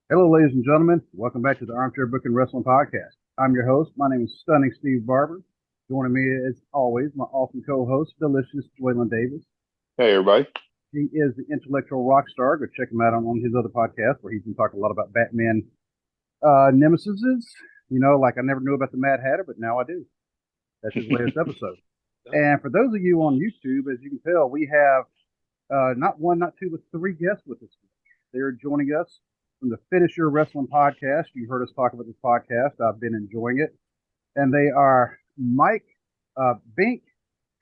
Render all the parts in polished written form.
Hello, ladies and gentlemen. Welcome back to the Armchair Booking Wrestling Podcast. I'm your host. My name is Stunning Steve Barber. Joining me, as always, my awesome co-host, Delicious Dwaylon Davis. Hey, everybody. He is the intellectual rock star. Go check him out on his other podcast where he's been talking a lot about Batman nemesises. Like I never knew about the Mad Hatter, but now I do. That's his latest episode. And for those of you on YouTube, as you can tell, we have not one, not two, but three guests with us. They're joining us from the Finish Your Wrestling podcast. You've heard us talk about this podcast. I've been enjoying it. And they are Mike, Bink,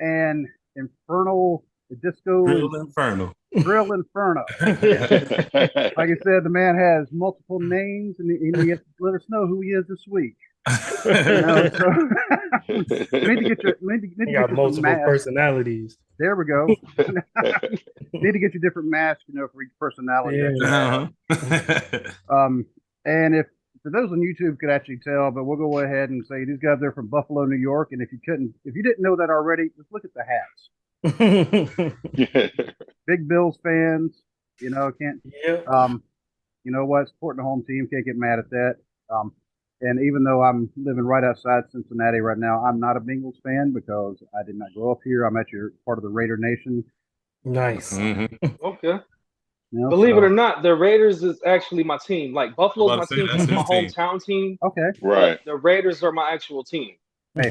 and Infernal Disco Real Inferno. Grill Inferno. Like I said, the man has multiple names, and he has to let us know who he is this week. So need to get your You got multiple personalities. There we go. Need to get your different masks, for each personality. Yeah. And if for those on YouTube could actually tell, but we'll go ahead and say these guys are from Buffalo, New York. And if you didn't know that already, just look at the hats. Big Bills fans, can't. Yeah. You know what? Supporting the home team, can't get mad at that. And even though I'm living right outside Cincinnati right now, I'm not a Bengals fan because I did not grow up here. I'm actually part of the Raider Nation. Nice. Mm-hmm. Okay. Believe it or not, the Raiders is actually my team. Like Buffalo's my team, my hometown team. Okay. Right. The Raiders are my actual team. Hey,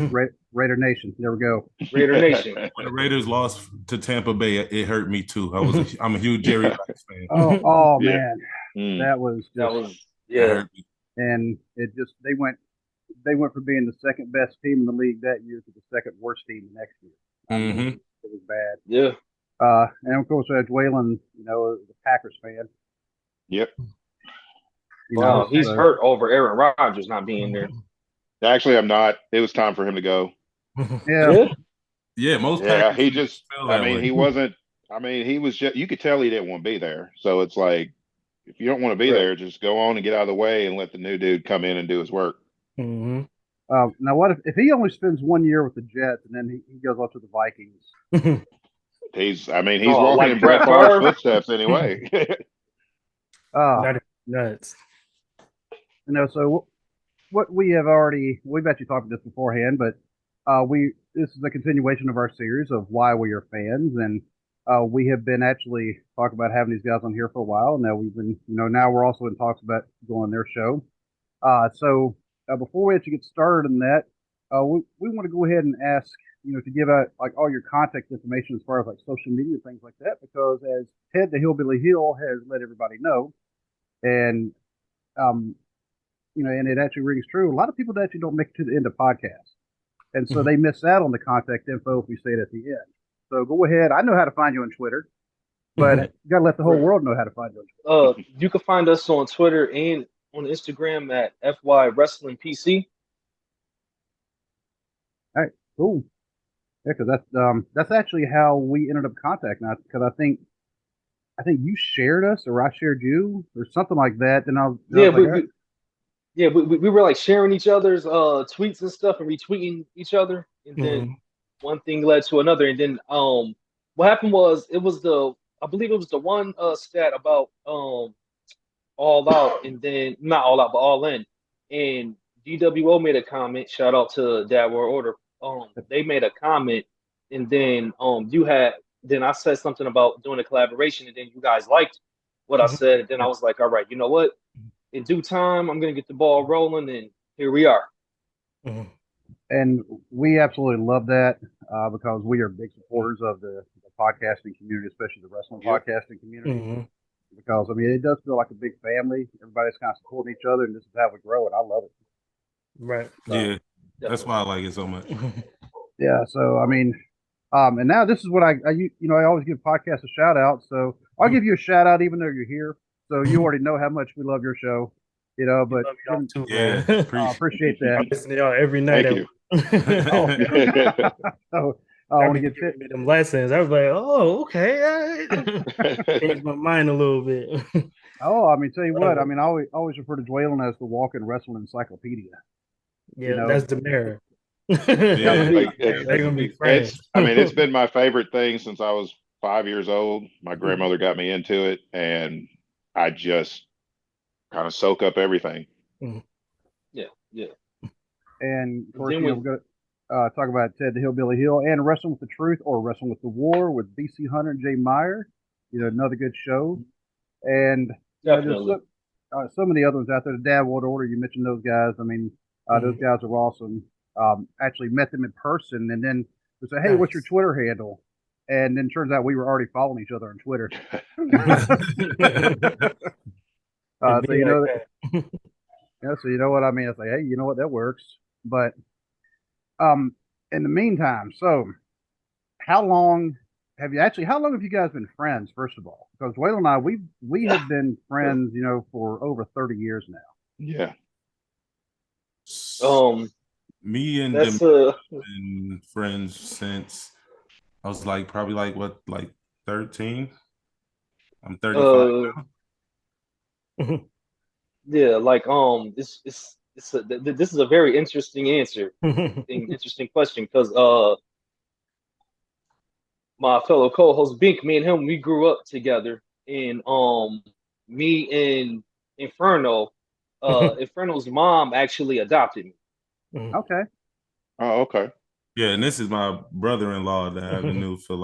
Raider Nation. There we go. Raider Nation. When the Raiders lost to Tampa Bay, it hurt me too. I'm a huge Jerry Rice fan. Oh Yeah. Man, that was yeah. And it just they went from being the second best team in the league that year to the second worst team the next year. It was bad. Yeah. And of course, Dwaylon, the Packers fan. Yep. He's hurt over Aaron Rodgers not being there. Actually, I'm not. It was time for him to go. Yeah. Yeah, most Yeah, Packers he just, feel that way. he wasn't, he was just, you could tell he didn't want to be there. So it's like, if you don't want to be there, just go on and get out of the way and let the new dude come in and do his work. Mm-hmm. Now, what if he only spends 1 year with the Jets and then he goes off to the Vikings? He's walking in Brett Favre's footsteps anyway. Nuts. So what we've actually talked about this beforehand, but this is a continuation of our series of why we are fans, and we have been actually talking about having these guys on here for a while. Now we've been, now we're also in talks about going on their show. So before we actually get started in that, we want to go ahead and ask, to give out like all your contact information as far as like social media things like that, because as Ted the Hillbilly Hill has let everybody know, and and it actually rings true. A lot of people actually don't make it to the end of podcasts, and so they miss out on the contact info if we say it at the end. So go ahead. I know how to find you on Twitter, but you got to let the whole world know how to find you on Twitter. You can find us on Twitter and on Instagram at FY Wrestling PC. All right, cool. Yeah, because that's actually how we ended up contacting us. Because I think you shared us, or I shared you, or something like that. Then we were like sharing each other's tweets and stuff and retweeting each other, and then one thing led to another, and then what happened was I believe it was the one stat about All Out, and then not All Out but All In, and DWO made a comment. Shout out to Dad World Order. They made a comment, and then I said something about doing a collaboration, and then you guys liked what I said, and then I was like, all right, you know what? In due time, I'm gonna get the ball rolling, and here we are. And we absolutely love that because we are big supporters of the podcasting community, especially the wrestling podcasting community. Because it does feel like a big family. Everybody's kind of supporting each other, and this is how we grow. And I love it. Right. Yeah, that's why I like it so much. Yeah. So and now this is what I always give podcasts a shout out. So I'll give you a shout out even though you're here. So you already know how much we love your show, but too, appreciate that. I listen to y'all every night. Thank you. So I want to get me them lessons. I was like, oh, okay. Changed my mind a little bit. Tell you what, I always refer to Dwaylon as the walking wrestling encyclopedia. Yeah, that's the mirror. They're gonna be friends. It's been my favorite thing since I was 5 years old. My grandmother got me into it, and I just kind of soak up everything. Yeah. And of course, Then we're going to talk about Ted the Hillbilly Hill and Wrestling with the Truth or Wrestling with the War with BC Hunter and Jay Meyer. Another good show. And definitely. Some of the other ones out there, the Dad World Order, you mentioned those guys. I mean, those guys are awesome. Actually met them in person, and then we say, "Hey, what's your Twitter handle?" And then turns out we were already following each other on Twitter. So you know what I mean. I say, "Hey, you know what? That works." But in the meantime, so how long have you guys been friends? First of all, because Waylon and I, we have been friends, for over 30 years now. Yeah. Me and that's them been friends since I was probably 13. I'm 35 now. Yeah, this is a very interesting answer, interesting question, because my fellow co-host Bink, me and him, we grew up together, and me and Inferno, Inferno's mom actually adopted me. Okay. Oh, okay. Yeah, and this is my brother-in-law that I've been knew for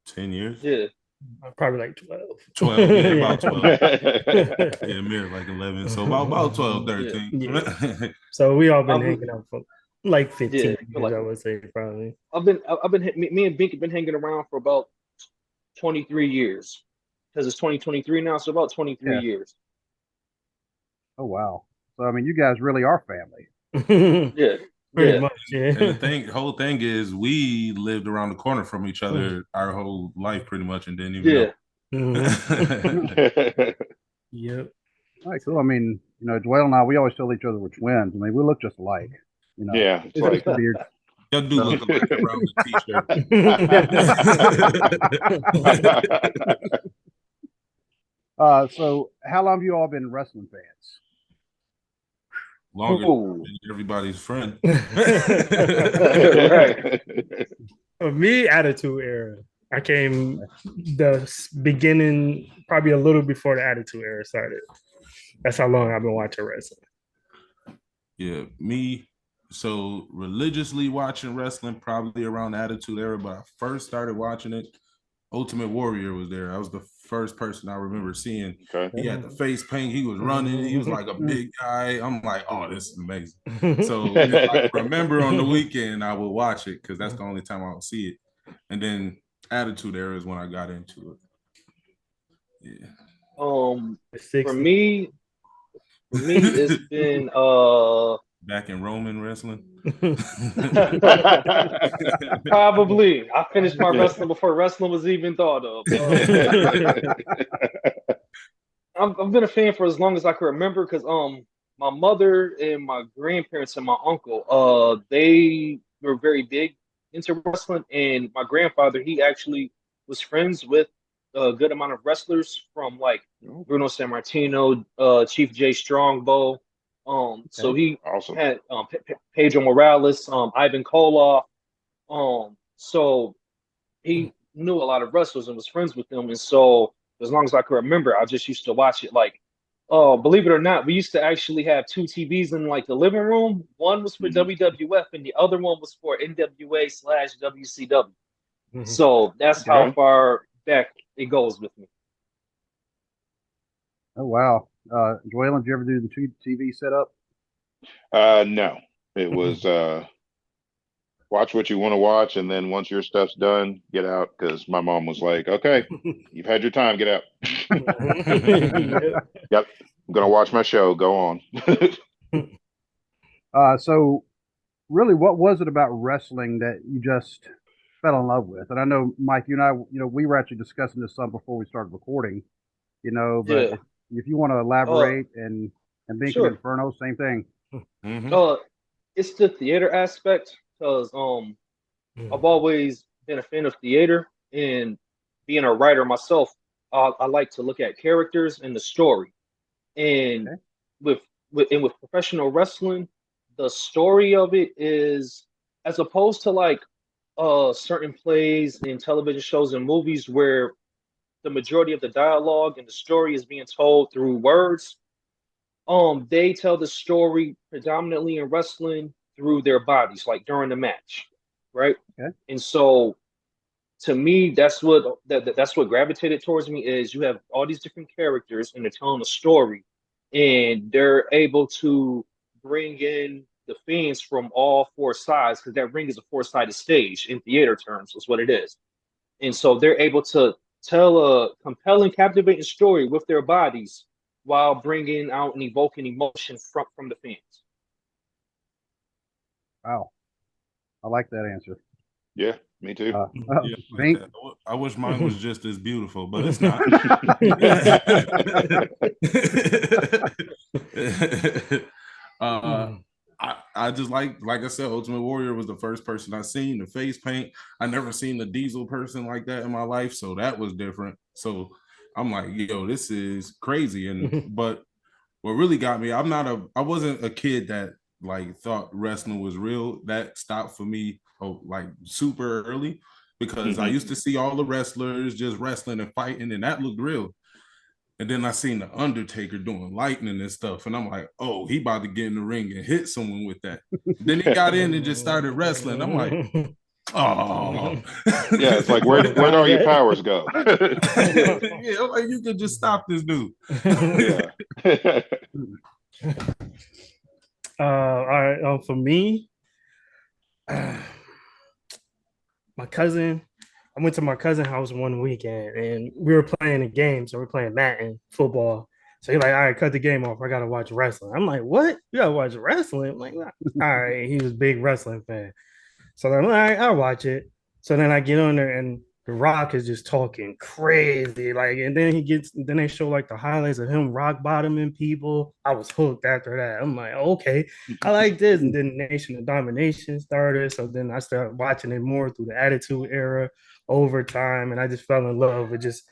10 years. Yeah. Probably 12. 12, yeah, about 12. Yeah, Mir 11. So about 12, 13. Yeah. So we all been hanging out for 15 years, I would say, probably. Me and Bink have been hanging around for about 23 years. Because it's 2023 now, so about 23 years. Oh wow. So I mean you guys really are family. Yeah. Pretty much, yeah. And the whole thing is we lived around the corner from each other our whole life pretty much and didn't even know. Yep. All right, cool. I mean, Joel and I, we always tell each other we're twins. I mean, we look just alike. Yeah, it's like the beard. Y'all do look alike around the t-shirt. So how long have you all been wrestling fans? Longer than everybody's friend. Right. For me, Attitude Era. I came the beginning, probably a little before the Attitude Era started. That's how long I've been watching wrestling. Yeah, me. So religiously watching wrestling probably around the Attitude Era, but I first started watching it. Ultimate Warrior was there. I was the first person I remember seeing. Okay. He had the face paint. He was running. He was like a big guy. I'm like, oh, this is amazing. So if I remember on the weekend, I would watch it because that's the only time I would see it. And then Attitude Era is when I got into it. Yeah. For me, it's been back in Roman wrestling. Probably. I finished my wrestling before wrestling was even thought of. I've been a fan for as long as I can remember because my mother and my grandparents and my uncle they were very big into wrestling, and my grandfather, he actually was friends with a good amount of wrestlers from Bruno Sammartino, Chief J Strongbow. So he had Pedro Morales, Ivan Koloff. So he knew a lot of wrestlers and was friends with them. And so as long as I can remember, I just used to watch it believe it or not, we used to actually have two TVs in the living room. One was for WWF and the other one was for NWA/WCW. So that's how far back it goes with me. Oh wow. Joellen, did you ever do the TV setup? No. It was watch what you want to watch, and then once your stuff's done, get out, because my mom was like, okay, you've had your time, get out. Yep, I'm gonna watch my show, go on. So really, what was it about wrestling that you just fell in love with? And I know, Mike, you and I, we were actually discussing this some before we started recording, but if you want to elaborate and Bink and Inferno, same thing. It's the theater aspect, because I've always been a fan of theater, and being a writer myself, I like to look at characters and the story. And with professional wrestling, the story of it is, as opposed to certain plays in television shows and movies where the majority of the dialogue and the story is being told through words. they tell the story predominantly in wrestling through their bodies, like during the match, right? Okay. And so, to me, that's what that's what gravitated towards me is you have all these different characters and they're telling a story, and they're able to bring in the fans from all four sides because that ring is a four-sided stage in theater terms, is what it is. And so they're able to tell a compelling, captivating story with their bodies while bringing out and evoking emotion from the fans. Wow, I like that answer. Yeah, me too. Yeah, Bink? I wish mine was just as beautiful, but it's not. I just like I said, Ultimate Warrior was the first person I seen the face paint. I never seen a Diesel person like that in my life, so that was different. So I'm like, yo, this is crazy. And but what really got me, I wasn't a kid that like thought wrestling was real. That stopped for me like super early because I used to see all the wrestlers just wrestling and fighting, and that looked real. And then I seen the Undertaker doing lightning and stuff, and I'm like, oh, he about to get in the ring and hit someone with that. Then he got in and just started wrestling. I'm like, oh, yeah, it's like where'd all your powers go? Yeah, I'm like, you could just stop this dude. Yeah. All right. For me, my cousin, I went to my cousin's house one weekend and we were playing a game. So we're playing Madden football. So he's like, all right, cut the game off. I got to watch wrestling. I'm like, what? You got to watch wrestling? I'm like, all right. He was a big wrestling fan. So I'm like, all right, I'll watch it. So then I get on there and The Rock is just talking crazy. Like, and then they show like the highlights of him rock bottoming people. I was hooked after that. I'm like, okay, I like this. And then Nation of Domination started. So then I started watching it more through the Attitude Era over time. And I just fell in love with just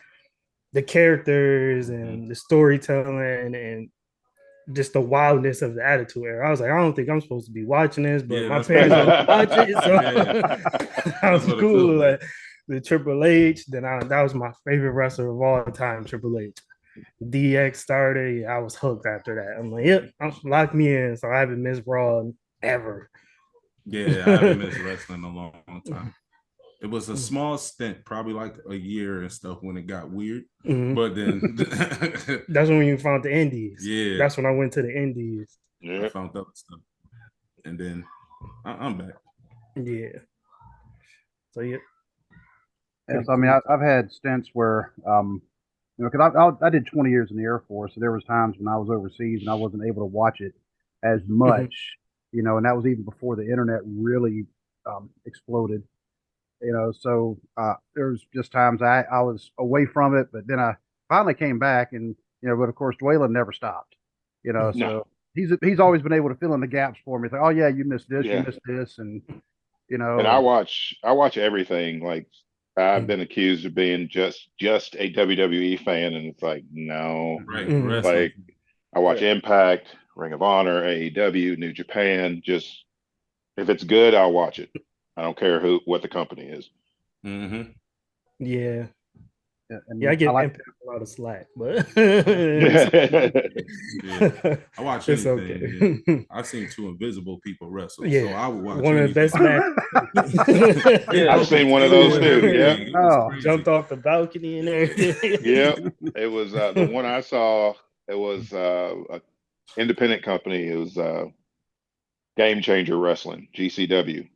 the characters and the storytelling and just the wildness of the Attitude Era. I was like, I don't think I'm supposed to be watching this, but my parents don't watch it, so I was cool. Like the Triple H, that was my favorite wrestler of all time, Triple H. DX started, I was hooked after that. I'm like, yep, lock me in. So I haven't missed Raw ever. Yeah, I haven't missed wrestling in a long time. It was a small stint, probably like a year and stuff when it got weird. But then that's when you found the indies. Yeah. That's when I went to the indies. Yeah. I found out stuff. And then I'm back. Yeah. So yeah. Yes, I mean, I've had stints where, because I did 20 years in the Air Force, so there was times when I was overseas and I wasn't able to watch it as much, and that was even before the internet really exploded. So there was just times I was away from it, but then I finally came back, and but of course Dwaylen never stopped. So he's always been able to fill in the gaps for me. It's like, oh yeah, you missed this, you missed this, and And I watch everything. Like I've been accused of being just a WWE fan, and it's like no, right. Like I watch Impact, Ring of Honor, AEW, New Japan. Just if it's good, I'll watch it. I don't care what the company is. Yeah. And I get Impact a lot of slack, but I watch it's anything. okay. I've seen two invisible people wrestle, Yeah. so I would watch one of the best matches. I've seen one of those too. Yeah, jumped off the balcony and everything. Yeah, it was the one I saw. It was an independent company. It was Game Changer Wrestling, GCW.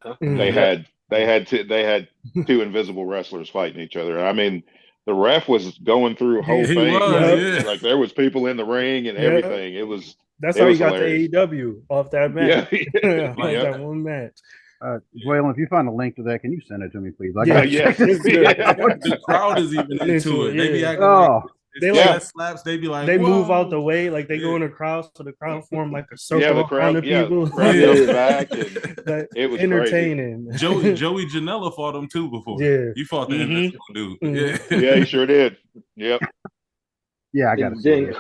They had two invisible wrestlers fighting each other. I mean, the ref was going through a whole thing. Like there was people in the ring and everything. It was. That's how you got the AEW off that match. That one match. Dwaylen, if you find a link to that, can you send it to me, please? The crowd is even into it. They be acting like they like slaps. They be like, they move out the way, like they go in the crowd, so the crowd form like a circle the crowd, around the people. The crowd goes back, and it was entertaining. Crazy. Joey Janela fought him too before. Yeah, he fought the invisible dude. Yeah, he sure did. Yep. Yeah, I got to see it.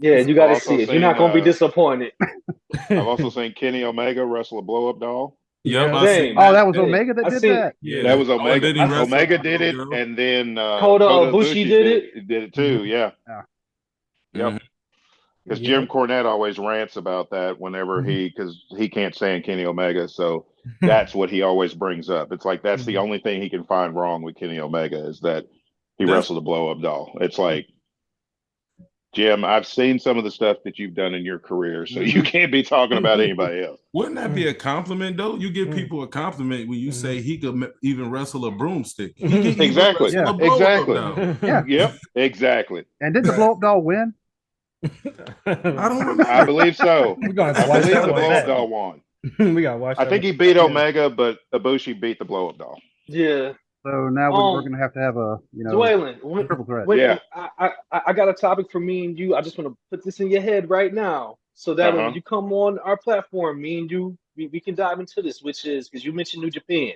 Yeah, you got to see it. You're not going to be disappointed. I've also seen Kenny Omega wrestle a blow-up doll. Yep. That was Omega that did that? Yeah, that was Omega. Omega did it, and then Kota Ibushi did it. Did it too, yeah. Yep. Because Jim Cornette always rants about that whenever because he can't stand Kenny Omega. So that's what he always brings up. It's like that's the only thing he can find wrong with Kenny Omega is that he wrestled a blow up doll. It's like, Jim, I've seen some of the stuff that you've done in your career, so you can't be talking about anybody else. Wouldn't that be a compliment, though? You give people a compliment when you say he could even wrestle a broomstick. He can even Exactly. wrestle a blow-up doll. Yeah. Yep. Exactly. And did the blow up doll win? I don't remember. I believe so. We're gonna I watch believe that the one blow up back. doll won. We gotta watch. I think he beat Omega, but Ibushi beat the blow up doll. Yeah. So now we're going to have a, Dwaylen, triple threat. Yeah. I got a topic for me and you. I just want to put this in your head right now, so that when you come on our platform, me and you, we can dive into this, which is because you mentioned New Japan.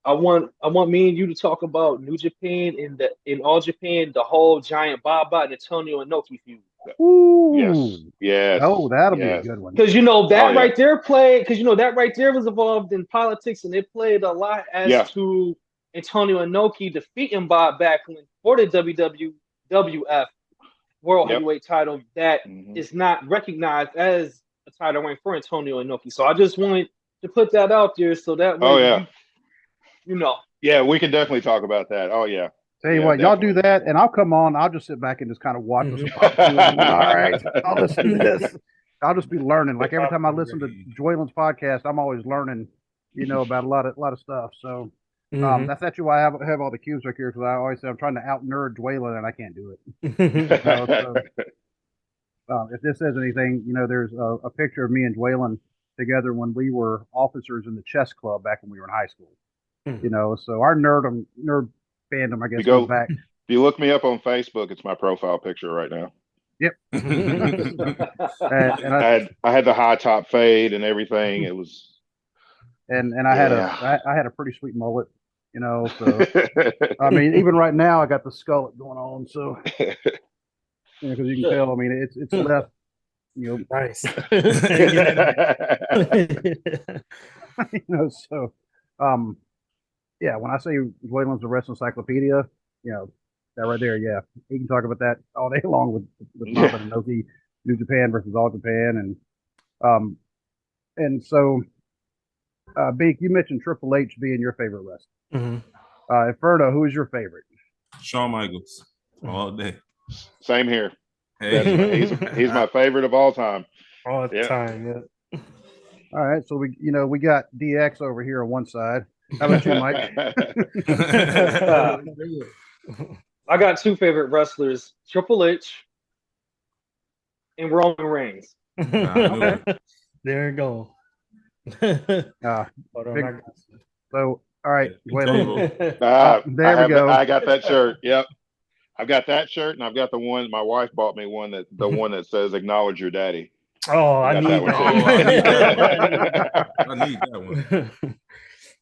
I want me and you to talk about New Japan in All Japan, the whole giant Baba and Antonio Inoki feud. Ooh. Yes. Oh, that'll be a good one. Because right there played. Because that right there was involved in politics, and it played a lot as to Antonio Inoki defeating Bob Backlund for the WWF World Heavyweight title that is not recognized as a title reign for Antonio Inoki. So I just wanted to put that out there so that way Yeah, we can definitely talk about that. Oh yeah. Tell you what, y'all do that, and I'll come on. I'll just sit back and just kind of watch this. All right, I'll listen to this. I'll just be learning. Like every time I listen to Joyland's podcast, I'm always learning, about a lot of stuff. So that's actually why I have all the cubes right here, because I always say I'm trying to out nerd Joyland, and I can't do it. If this says anything, there's a picture of me and Joyland together when we were officers in the chess club back when we were in high school. So our nerd fandom, I guess, goes back. If you look me up on Facebook, it's my profile picture right now. Yep. and I had the high top fade and everything. It was, and I had a pretty sweet mullet, So I mean, even right now, I got the skullet going on. So because you can tell, I mean, it's left. Nice. So yeah, when I say Joyland's a wrestling encyclopedia, that right there, yeah, he can talk about that all day long with Papa and Inoki, New Japan versus All Japan, and so Bink, you mentioned Triple H being your favorite wrestler. Inferno, who is your favorite? Shawn Michaels, all day. Same here. Hey. He's my favorite of all time. All the time, yeah. All right, so we got DX over here on one side. How about you, Mike? I got two favorite wrestlers: Triple H and Roman Reigns. There you go. So, all right, there we go. I got that shirt. Yep, I've got that shirt, and I've got the one my wife bought me one that says "Acknowledge your daddy." Oh, I need that one.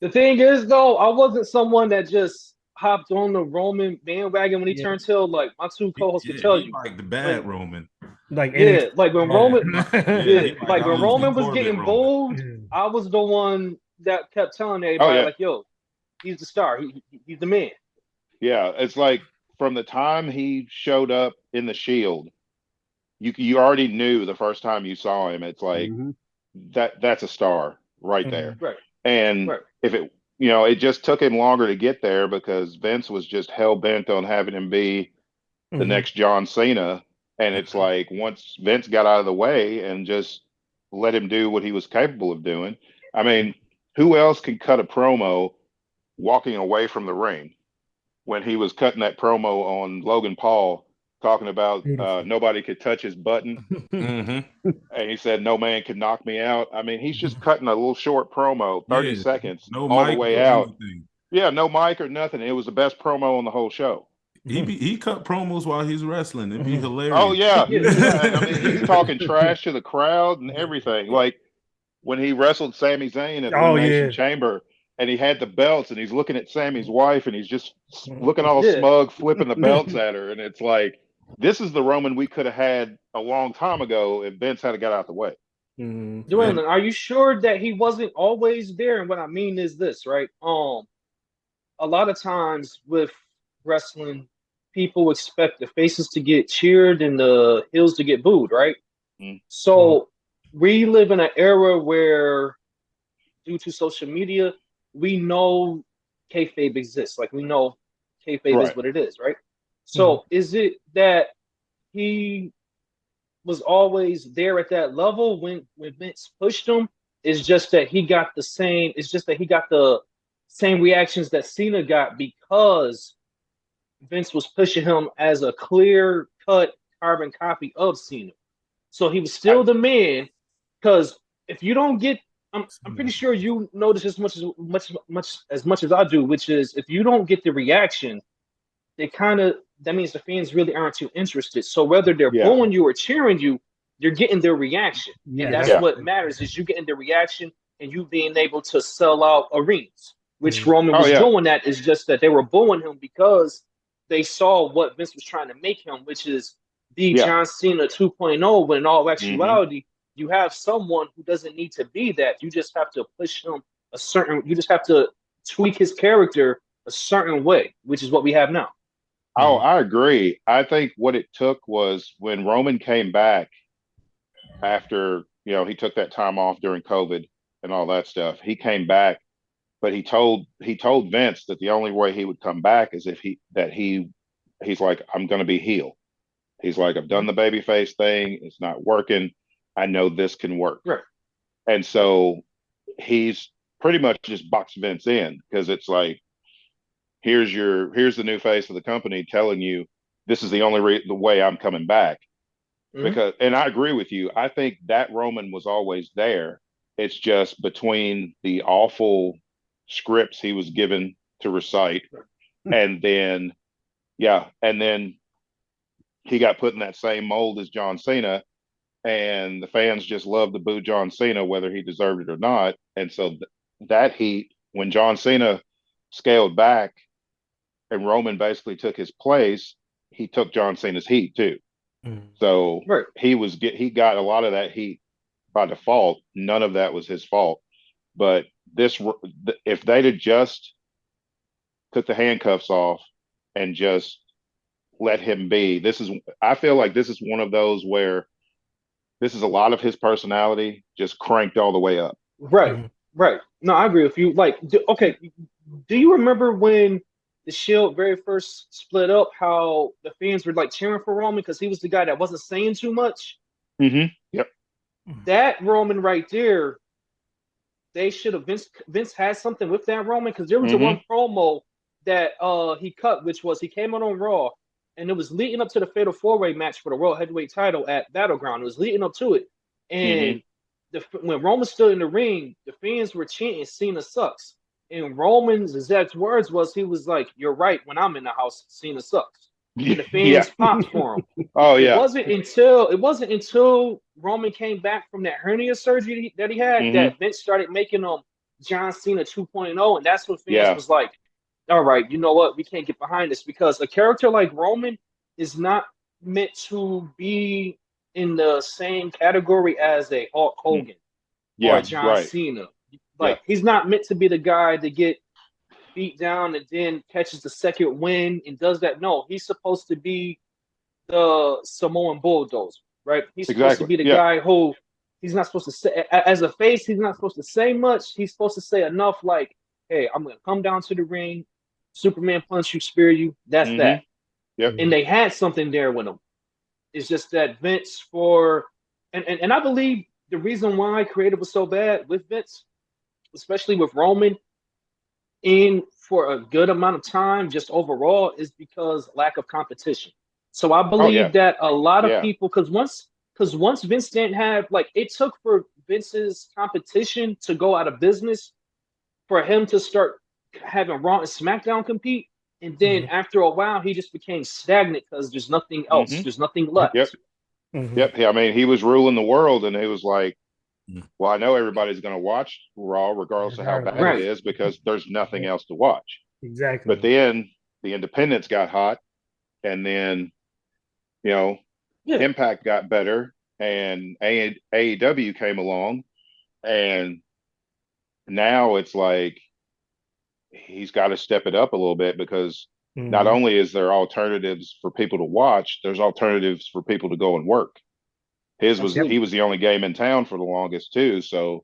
The thing is, though, I wasn't someone that just hopped on the Roman bandwagon when he turned heel. Like my two co-hosts could tell you, like the bad Roman. Like when Roman, when Roman was getting booed, I was the one that kept telling everybody, like, "Yo, he's the star. He's the man." Yeah, it's like from the time he showed up in the Shield, you already knew the first time you saw him. It's like that's a star right there. Right. And if it, it just took him longer to get there because Vince was just hell bent on having him be the next John Cena. And it's like once Vince got out of the way and just let him do what he was capable of doing. I mean, who else can cut a promo walking away from the ring when he was cutting that promo on Logan Paul talking about nobody could touch his button. And he said, no man could knock me out. I mean, he's just cutting a little short promo, 30 seconds all the way out. Anything. Yeah, no mic or nothing. It was the best promo on the whole show. He cut promos while he's wrestling. It'd be hilarious. Oh, yeah. I mean, he's talking trash to the crowd and everything. Like when he wrestled Sami Zayn at Elimination Chamber, and he had the belts, and he's looking at Sammy's wife, and he's just looking all smug, flipping the belts at her. And it's like, this is the Roman we could have had a long time ago if Vince had got out the way. Dwayne, are you sure that he wasn't always there? And what I mean is this, right? A lot of times with wrestling, people expect the faces to get cheered and the heels to get booed, right? So we live in an era where, due to social media, we know kayfabe exists. Like, we know kayfabe is what it is, right? So is it that he was always there at that level when Vince pushed him? It's just that he got the same. It's just that he got the same reactions that Cena got because Vince was pushing him as a clear cut carbon copy of Cena. So he was still the man. Because if you don't get, I'm pretty sure you notice as much as I do, which is if you don't get the reaction, that means the fans really aren't too interested. So whether they're booing you or cheering you, you're getting their reaction. Yeah. And that's what matters, is you getting the reaction and you being able to sell out arenas, which Roman was doing. That is just that they were booing him because they saw what Vince was trying to make him, which is the John Cena 2.0, when in all actuality, you have someone who doesn't need to be that. You just have to push him you just have to tweak his character a certain way, which is what we have now. Oh, I agree. I think what it took was when Roman came back after, he took that time off during COVID and all that stuff. He came back, but he told Vince that the only way he would come back is if he's like, I'm going to be heel. He's like, I've done the babyface thing. It's not working. I know this can work. Right. And so he's pretty much just boxed Vince in, because it's like, here's the new face of the company telling you this is the only the way I'm coming back. Because, and I agree with you. I think that Roman was always there. It's just between the awful scripts he was given to recite, and then he got put in that same mold as John Cena, and the fans just loved to boo John Cena, whether he deserved it or not. And so that heat, when John Cena scaled back and Roman basically took his place, he took John Cena's heat too. So he got a lot of that heat by default. None of that was his fault. But if they'd have just took the handcuffs off and just let him be, I feel like this is one of those where this is a lot of his personality just cranked all the way up. Right. No, I agree with you. Like, do you remember when the Shield very first split up, how the fans were like cheering for Roman because he was the guy that wasn't saying too much? Yep. That Roman right there, they should have, Vince had something with that Roman, because there was a one promo that he cut, which was he came out on Raw, and it was leading up to the Fatal 4-Way match for the World Heavyweight title at Battleground. It was leading up to it. And when Roman stood in the ring, the fans were chanting, Cena sucks. And Roman's exact words was, he was like, you're right, when I'm in the house, Cena sucks. And the fans popped for him. It wasn't until Roman came back from that hernia surgery that he had that Vince started making him John Cena 2.0. And that's when fans was like, all right, you know what? We can't get behind this, because a character like Roman is not meant to be in the same category as a Hulk Hogan or John Cena. Like, he's not meant to be the guy to get beat down and then catches the second win and does that. No, he's supposed to be the Samoan bulldozer, right? He's supposed to be the guy who he's not supposed to say, as a face, he's not supposed to say much. He's supposed to say enough like, hey, I'm going to come down to the ring, Superman punch you, spear you. That's that. Yep. And they had something there with him. It's just that Vince and I believe the reason why creative was so bad with Vince, especially with Roman, in for a good amount of time, just overall, is because lack of competition. So I believe that a lot of people, because once Vince didn't have, like, it took for Vince's competition to go out of business for him to start having Raw and SmackDown compete. And then after a while, he just became stagnant because there's nothing else. There's nothing left. Yep. I mean, he was ruling the world, and it was like, well, I know everybody's going to watch Raw regardless of how bad it is, because there's nothing else to watch. Exactly. But then the independents got hot, and then, Impact got better, and AEW came along, and now it's like he's got to step it up a little bit, because Not only is there alternatives for people to watch, there's alternatives for people to go and work. He was the only game in town for the longest too, so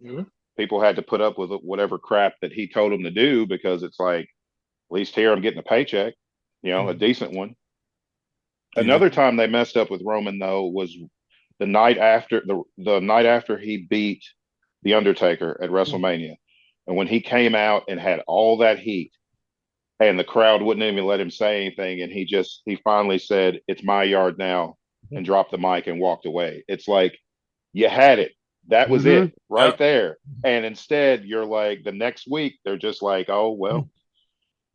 people had to put up with whatever crap that he told them to do, because it's like, at least here I'm getting a paycheck, a decent one. Another time they messed up with Roman though was the night after the night after he beat the Undertaker at WrestleMania, and when he came out and had all that heat, and the crowd wouldn't even let him say anything, and he finally said, "It's my yard now," and dropped the mic and walked away. It's like, you had it. That was it right there. And instead, you're like, the next week, they're just like, oh, well,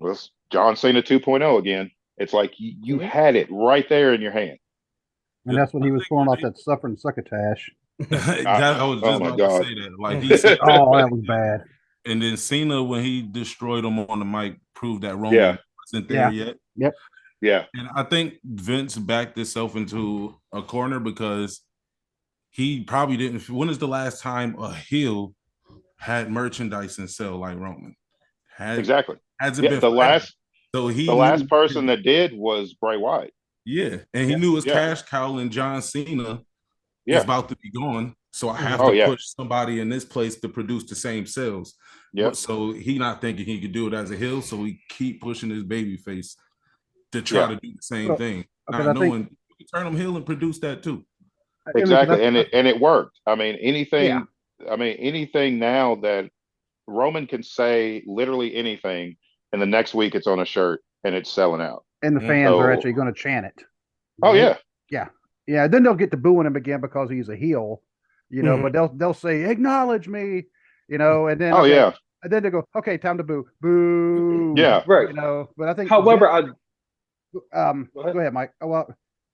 it's John Cena 2.0 again. It's like you had it right there in your hand. And that's when he was throwing off that suffering succotash. I was just about to say that. Like he said, oh, that was bad. And then Cena, when he destroyed him on the mic, proved that Roman wasn't there yet. Yep. Yeah. And I think Vince backed himself into a corner, because he probably didn't. When is the last time a heel had merchandise and sell like Roman? Exactly. Hasn't been the last. So the last person that did was Bray Wyatt. Yeah, and he knew his cash cow and John Cena is about to be gone. So I have to push somebody in this place to produce the same sales. Yeah. So he not thinking he could do it as a heel, so he keep pushing his baby face to try to do the same thing. Not knowing you can turn him heel and produce that too. Exactly, and it worked. I mean, anything now that Roman can say literally anything, and the next week it's on a shirt and it's selling out. And the fans are actually going to chant it. Oh yeah. Yeah. Then they'll get to booing him again because he's a heel, but they'll say, acknowledge me, and then and then they go, okay, time to boo. Boo. Yeah. Right. But I think however, go ahead, Mike. Go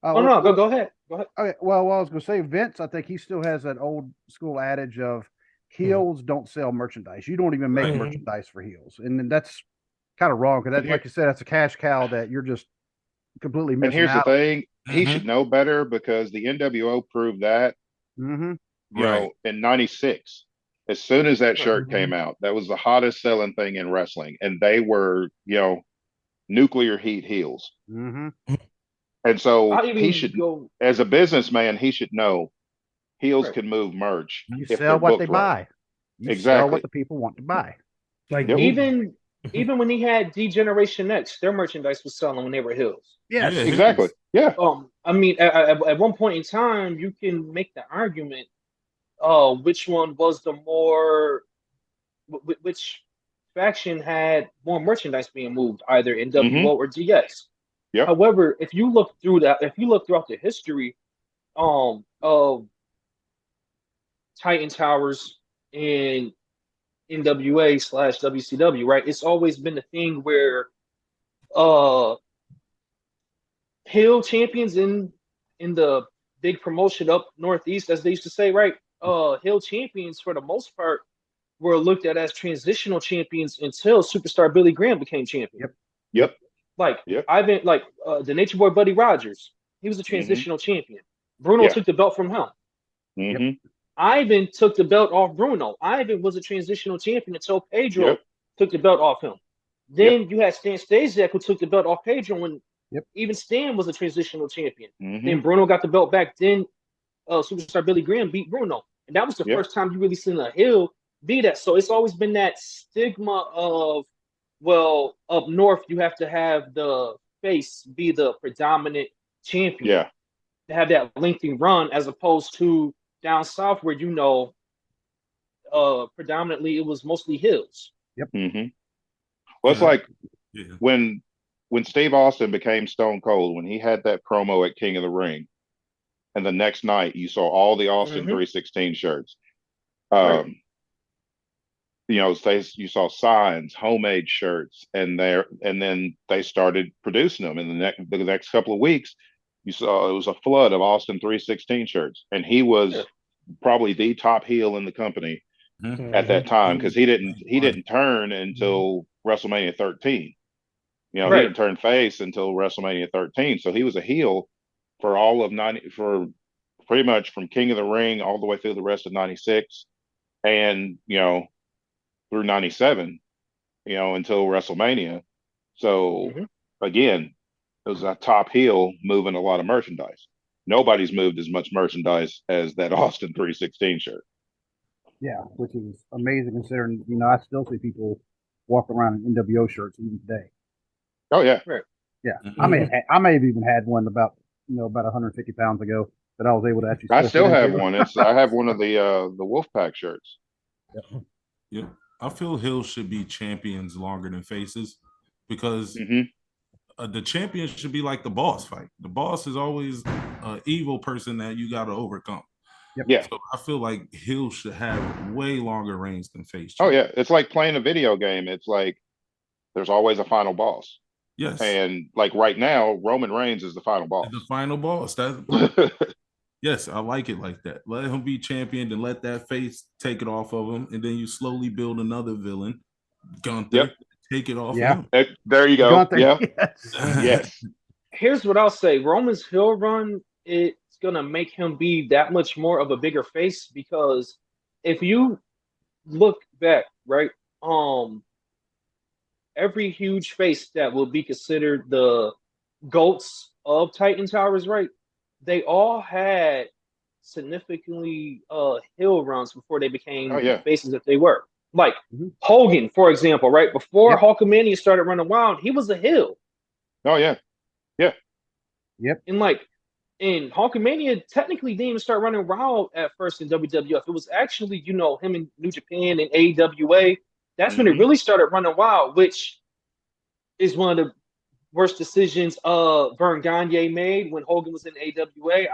ahead. Okay, well, I was going to say, Vince, I think he still has that old school adage of heels don't sell merchandise. You don't even make merchandise for heels. And that's kind of wrong, because like you said, that's a cash cow that you're just completely missing out. And here's the thing, he should know better, because the NWO proved that, in 96. As soon as that shirt came out, that was the hottest selling thing in wrestling. And they were, nuclear heat heels. And so he should, as a businessman, he should know heels can move merch. You sell what they buy. You sell what the people want to buy. Like even when he had D-Generation X, their merchandise was selling when they were heels. Yes, exactly. Yeah. I mean, at one point in time, you can make the argument, which one was the more, which faction had more merchandise being moved, either NWO or DX. Yep. However, if you look throughout the history of Titan Towers and NWA/WCW, right? It's always been the thing where heel champions in the big promotion up northeast, as they used to say, right? Heel champions for the most part were looked at as transitional champions until Superstar Billy Graham became champion. Yep. Ivan, the Nature Boy Buddy Rogers, he was a transitional champion. Bruno took the belt from him. Ivan took the belt off Bruno. Ivan was a transitional champion until Pedro took the belt off him. Then you had Stan Stasiak, who took the belt off Pedro when even Stan was a transitional champion. Then Bruno got the belt back. Then Superstar Billy Graham beat Bruno. And that was the first time you really seen a heel be that. So it's always been that stigma of, well, up north, you have to have the face be the predominant champion. To have that lengthy run, as opposed to down south where, predominantly it was mostly heels. Well, it's like when Steve Austin became Stone Cold, when he had that promo at King of the Ring, and the next night you saw all the Austin 316 shirts. You saw signs, homemade shirts, and then they started producing them. In the next couple of weeks, you saw it was a flood of Austin 316 shirts, and he was probably the top heel in the company at that time, because he didn't turn until WrestleMania 13. He didn't turn face until WrestleMania 13, so he was a heel for all of for pretty much from King of the Ring all the way through the rest of 96, and through 97, until WrestleMania. So again, it was a top heel moving a lot of merchandise. Nobody's moved as much merchandise as that Austin 316 shirt. Yeah, which is amazing considering, I still see people walk around in NWO shirts even today. Oh yeah. Right. Yeah. Mhm. I may have even had one about 150 pounds ago that I was able to actually I still fit have into. one. I have one of the Wolfpack shirts. Yeah, I feel heels should be champions longer than faces because Mm-hmm. the champion should be like the boss fight. The boss is always an evil person that you got to overcome. Yep. Yeah. So I feel like heels should have way longer reigns than face. Oh yeah. It's like playing a video game. It's like there's always a final boss. Yes. And like right now, Roman Reigns is the final boss. The final boss. Yes, I like it like that. Let him be champion and let that face take it off of him, and then you slowly build another villain, Gunther. Yep. Take it off Yeah. of him. There you go. Gunther, Yeah. yes. Yes. Here's what I'll say: Roman's heel run, it's gonna make him be that much more of a bigger face because if you look back, right, every huge face that will be considered the goats of Titan Towers, right? They all had significantly heel runs before they became Oh yeah. the faces that they were. Like Mhm. Hogan, for example, right? Before Yep. Hulkamania started running wild, he was a heel. Oh yeah. Yep. And Hulkamania technically didn't even start running wild at first in WWF. It was actually, him in New Japan and AWA. That's when it Mhm. really started running wild, which is one of the worst decisions Vern Gagne made when Hogan was in AWA.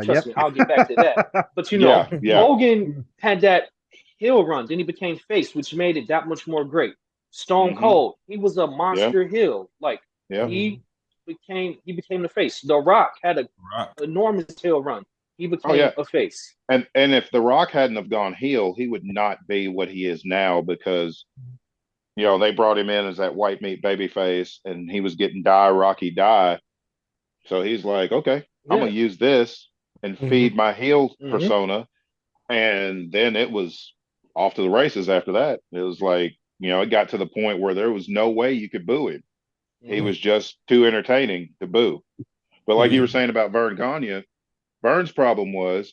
Trust me, I'll get back to that. But Yeah. Yeah. Hogan had that heel run, then he became face, which made it that much more great. Stone Mhm. Cold, he was a monster heel. Like Yeah. he became the face. The Rock had an Rock. enormous heel run. He became yeah. a face. And if The Rock hadn't have gone heel, he would not be what he is now because they brought him in as that white meat baby face and he was getting Rocky die. So he's like, okay, I'm Yeah. gonna use this and Mhm. feed my heel Mhm. persona. And then it was off to the races after that. It was like, it got to the point where there was no way you could boo him. He Mhm. was just too entertaining to boo. But like you were Mhm. saying about Vern Gagne, Vern's problem was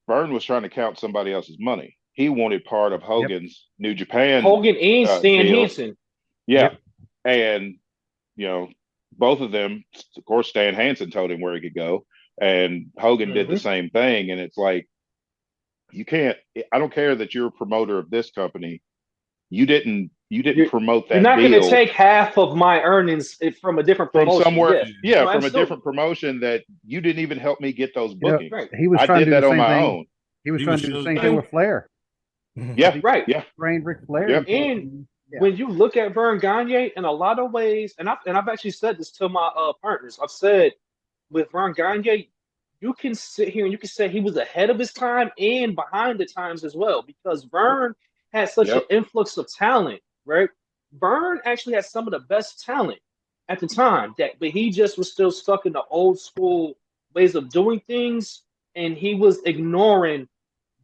Vern was trying to count somebody else's money. He wanted part of Hogan's New Japan Hogan and Stan deal. Hansen. Yeah. And, both of them, of course, Stan Hansen told him where he could go. And Hogan did the same thing. And it's like, I don't care that you're a promoter of this company. You didn't promote You're that not going to deal take half of my earnings from a different from promotion. somewhere. Yeah, Yeah, No, from a absolutely. different promotion that you didn't even help me get those bookings. Right. He was I trying did to do that the on same my thing. own. He was He trying was to do the showing- same thing with Flair. Yeah. Right. Yeah. Trained Ric Flair. Yeah. And Yeah. when you look at Vern Gagne, in a lot of ways, and I've actually said this to my partners. I've said with Vern Gagne, you can sit here and you can say he was ahead of his time and behind the times as well, because Vern had such an Yep. influx of talent, right? Vern actually had some of the best talent at the time, but he just was still stuck in the old school ways of doing things, and he was ignoring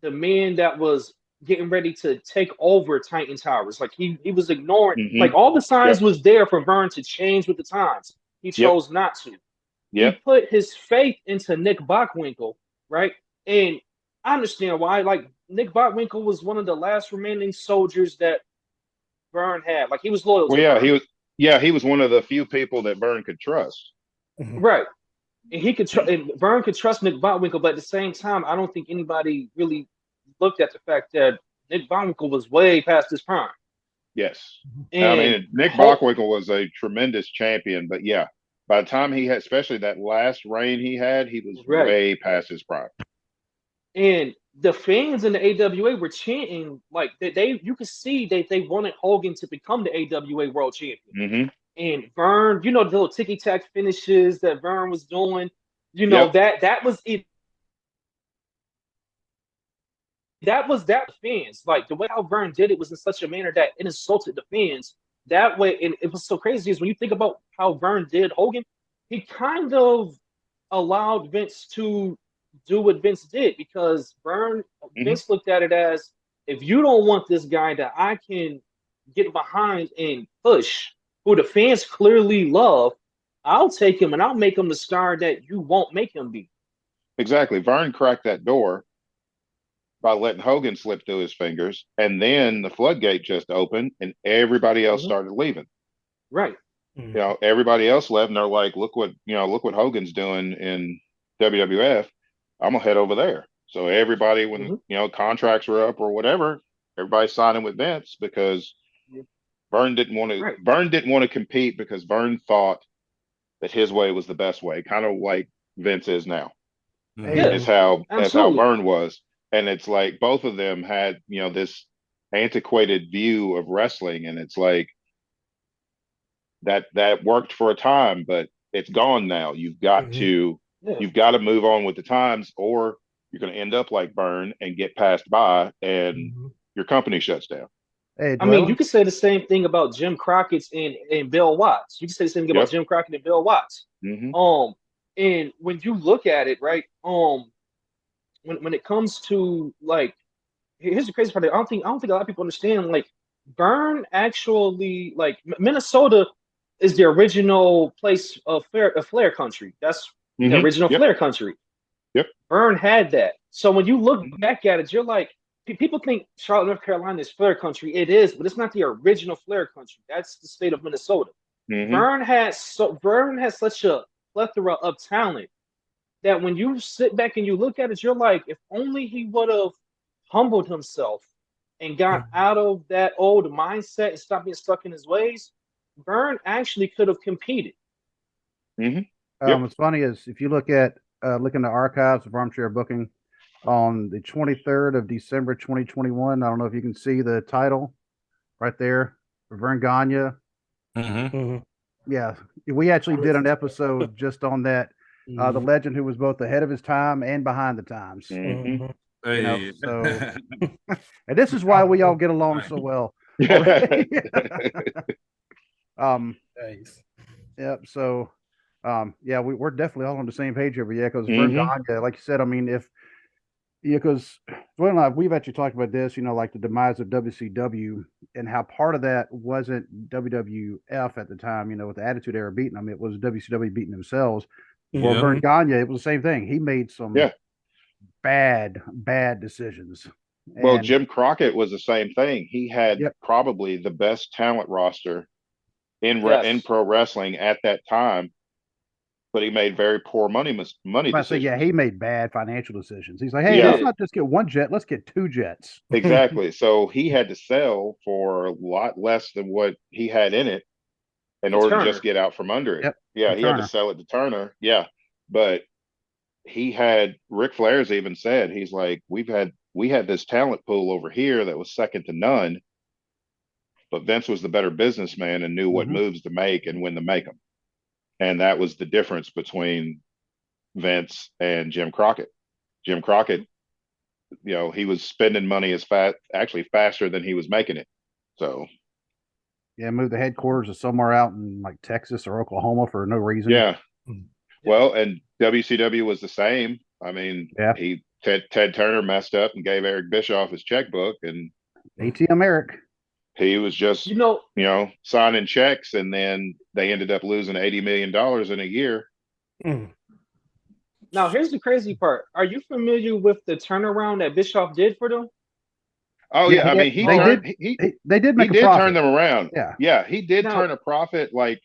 the man that was getting ready to take over Titan Towers. Like he was ignoring, Mhm. like all the signs Yep. was there for Vern to change with the times. He chose not to. He Yep. put his faith into Nick Bockwinkel, right? And I understand why. Like Nick Bockwinkel was one of the last remaining soldiers that Vern had. Like he was loyal Well, to yeah, Vern. he was one of the few people that Vern could trust. Right. And he could and Vern could trust Nick Bockwinkel, but at the same time, I don't think anybody really looked at the fact that Nick Bockwinkel was way past his prime. Yes. I And mean, Nick Bockwinkel was a tremendous champion, but yeah, by the time he had, especially that last reign he had, he was Right. way past his prime. And the fans in the AWA were chanting like they you could see they wanted Hogan to become the AWA World Champion. Mm-hmm. And Vern, the little ticky tack finishes that Vern was doing, Yep. that was it. That was fans. Like the way how Vern did it was in such a manner that it insulted the fans. That way, and it was so crazy is when you think about how Vern did Hogan, he kind of allowed Vince to do what Vince did because Vince looked at it as, if you don't want this guy that I can get behind and push, who the fans clearly love, I'll take him and I'll make him the star that you won't make him be. Exactly. Vern cracked that door by letting Hogan slip through his fingers, and then the floodgate just opened, and everybody else started leaving. Right. You know, everybody else left, and they're like, "Look what Hogan's doing in WWF. I'm gonna head over there." So everybody, when contracts were up or whatever, everybody's signing with Vince because Vern didn't want to. Right. Vern didn't want to compete because Vern thought that his way was the best way, kind of like Vince is now. Yeah, That's how absolutely. Vern was. And it's like both of them had, this antiquated view of wrestling, and it's like that worked for a time, but it's gone now. You've got to move on with the times, or you're going to end up like Vern and get passed by, and your company shuts down. Hey, I mean, you could say the same thing about Jim Crockett's and Bill Watts. You can say the same thing about Jim Crockett and Bill Watts. And when you look at it, right, when it comes to like, here's the crazy part. I don't think a lot of people understand. Like, Vern actually, like, Minnesota is the original place of Flair country. That's the original Flair country. Yep. Vern had that. So when you look back at it, you're like, people think Charlotte, North Carolina is Flair country. It is, but it's not the original Flair country. That's the state of Minnesota. Vern has such a plethora of talent that when you sit back and you look at it, you're like, if only he would have humbled himself and got out of that old mindset and stopped being stuck in his ways, Vern actually could have competed. What's funny is if you look at in the archives of Armchair Booking on the 23rd of December 2021, I don't know if you can see the title right there, Vern Gagne. Yeah, we actually did an episode just on that. The legend who was both ahead of his time and behind the times. Hey. And this is why we all get along so well. Nice. Yep. So, we're definitely all on the same page here. But yeah, because Vern Gagne, like you said, I mean, because we've actually talked about this, like the demise of WCW and how part of that wasn't WWF at the time, with the Attitude Era beating them, it was WCW beating themselves. Well, Vern Gagne, it was the same thing. He made some bad decisions. Well, Jim Crockett was the same thing. He had probably the best talent roster in pro wrestling at that time, but he made very poor money decisions. So he made bad financial decisions. He's like, hey, let's not just get one jet, let's get two jets. Exactly. So he had to sell for a lot less than what he had in it in order to just get out from under it. Yep. Yeah, he had to sell it to Turner. Yeah, but Ric Flair's even said, he's like, we had this talent pool over here that was second to none, but Vince was the better businessman and knew what moves to make and when to make them. And that was the difference between Vince and Jim Crockett. Jim Crockett, he was spending money faster than he was making it. So move the headquarters to somewhere out in like Texas or Oklahoma for no reason. Yeah. Well, and WCW was the same. I mean, Ted Turner messed up and gave Eric Bischoff his checkbook, and ATM Eric. He was just signing checks, and then they ended up losing $80 million in a year. Now, here's the crazy part. Are you familiar with the turnaround that Bischoff did for them? Oh yeah, I mean, they did turn them around. Yeah, he did turn a profit, like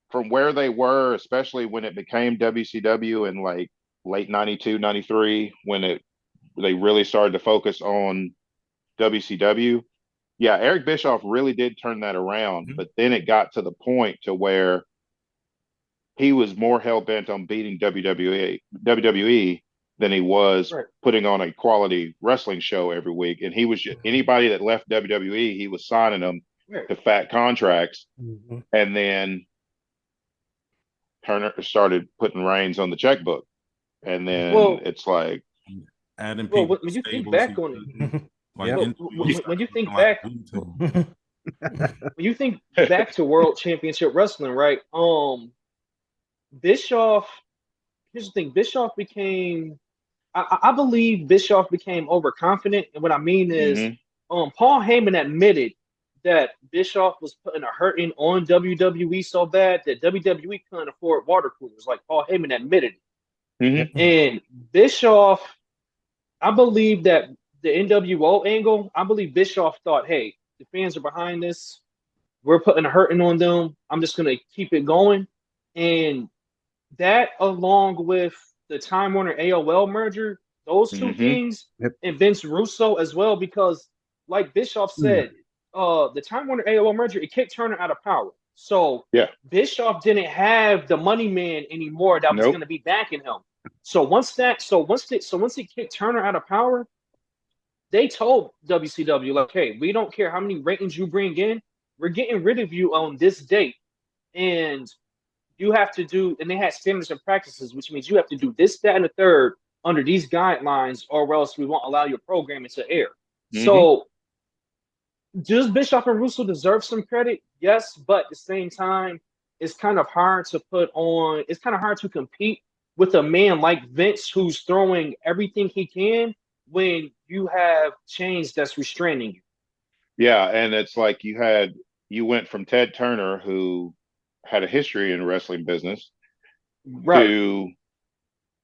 from where they were, especially when it became WCW in like late 92, 93, when they really started to focus on WCW. Yeah, Eric Bischoff really did turn that around, but then it got to the point to where he was more hell-bent on beating WWE than he was putting on a quality wrestling show every week. And he was anybody that left WWE, he was signing them to fat contracts. And then Turner started putting reins on the checkbook. And then it's like adding people. When you think back on it, when you think back, when you think back to World Championship Wrestling, right? Bischoff. Here's the thing: Bischoff became. I believe Bischoff became overconfident, and what I mean is, Paul Heyman admitted that Bischoff was putting a hurting on WWE so bad that WWE couldn't afford water coolers, like Paul Heyman admitted. Mhm. And Bischoff, I believe that the NWO angle, I believe Bischoff thought, hey, the fans are behind this. We're putting a hurting on them. I'm just going to keep it going. And that, along with the Time Warner AOL merger, those two things, and Vince Russo as well, because like Bischoff said, the Time Warner AOL merger, it kicked Turner out of power. So Bischoff didn't have the money man anymore that was going to be backing him. So once it kicked Turner out of power, they told WCW, like, hey, we don't care how many ratings you bring in, we're getting rid of you on this date. And you have to do, and they had standards and practices, which means you have to do this, that, and the third under these guidelines, or else we won't allow your programming to air. So does Bischoff and Russo deserve some credit? Yes, but at the same time, it's kind of hard to compete with a man like Vince who's throwing everything he can when you have change that's restraining you. Yeah, and it's like you went from Ted Turner, who had a history in wrestling business, to,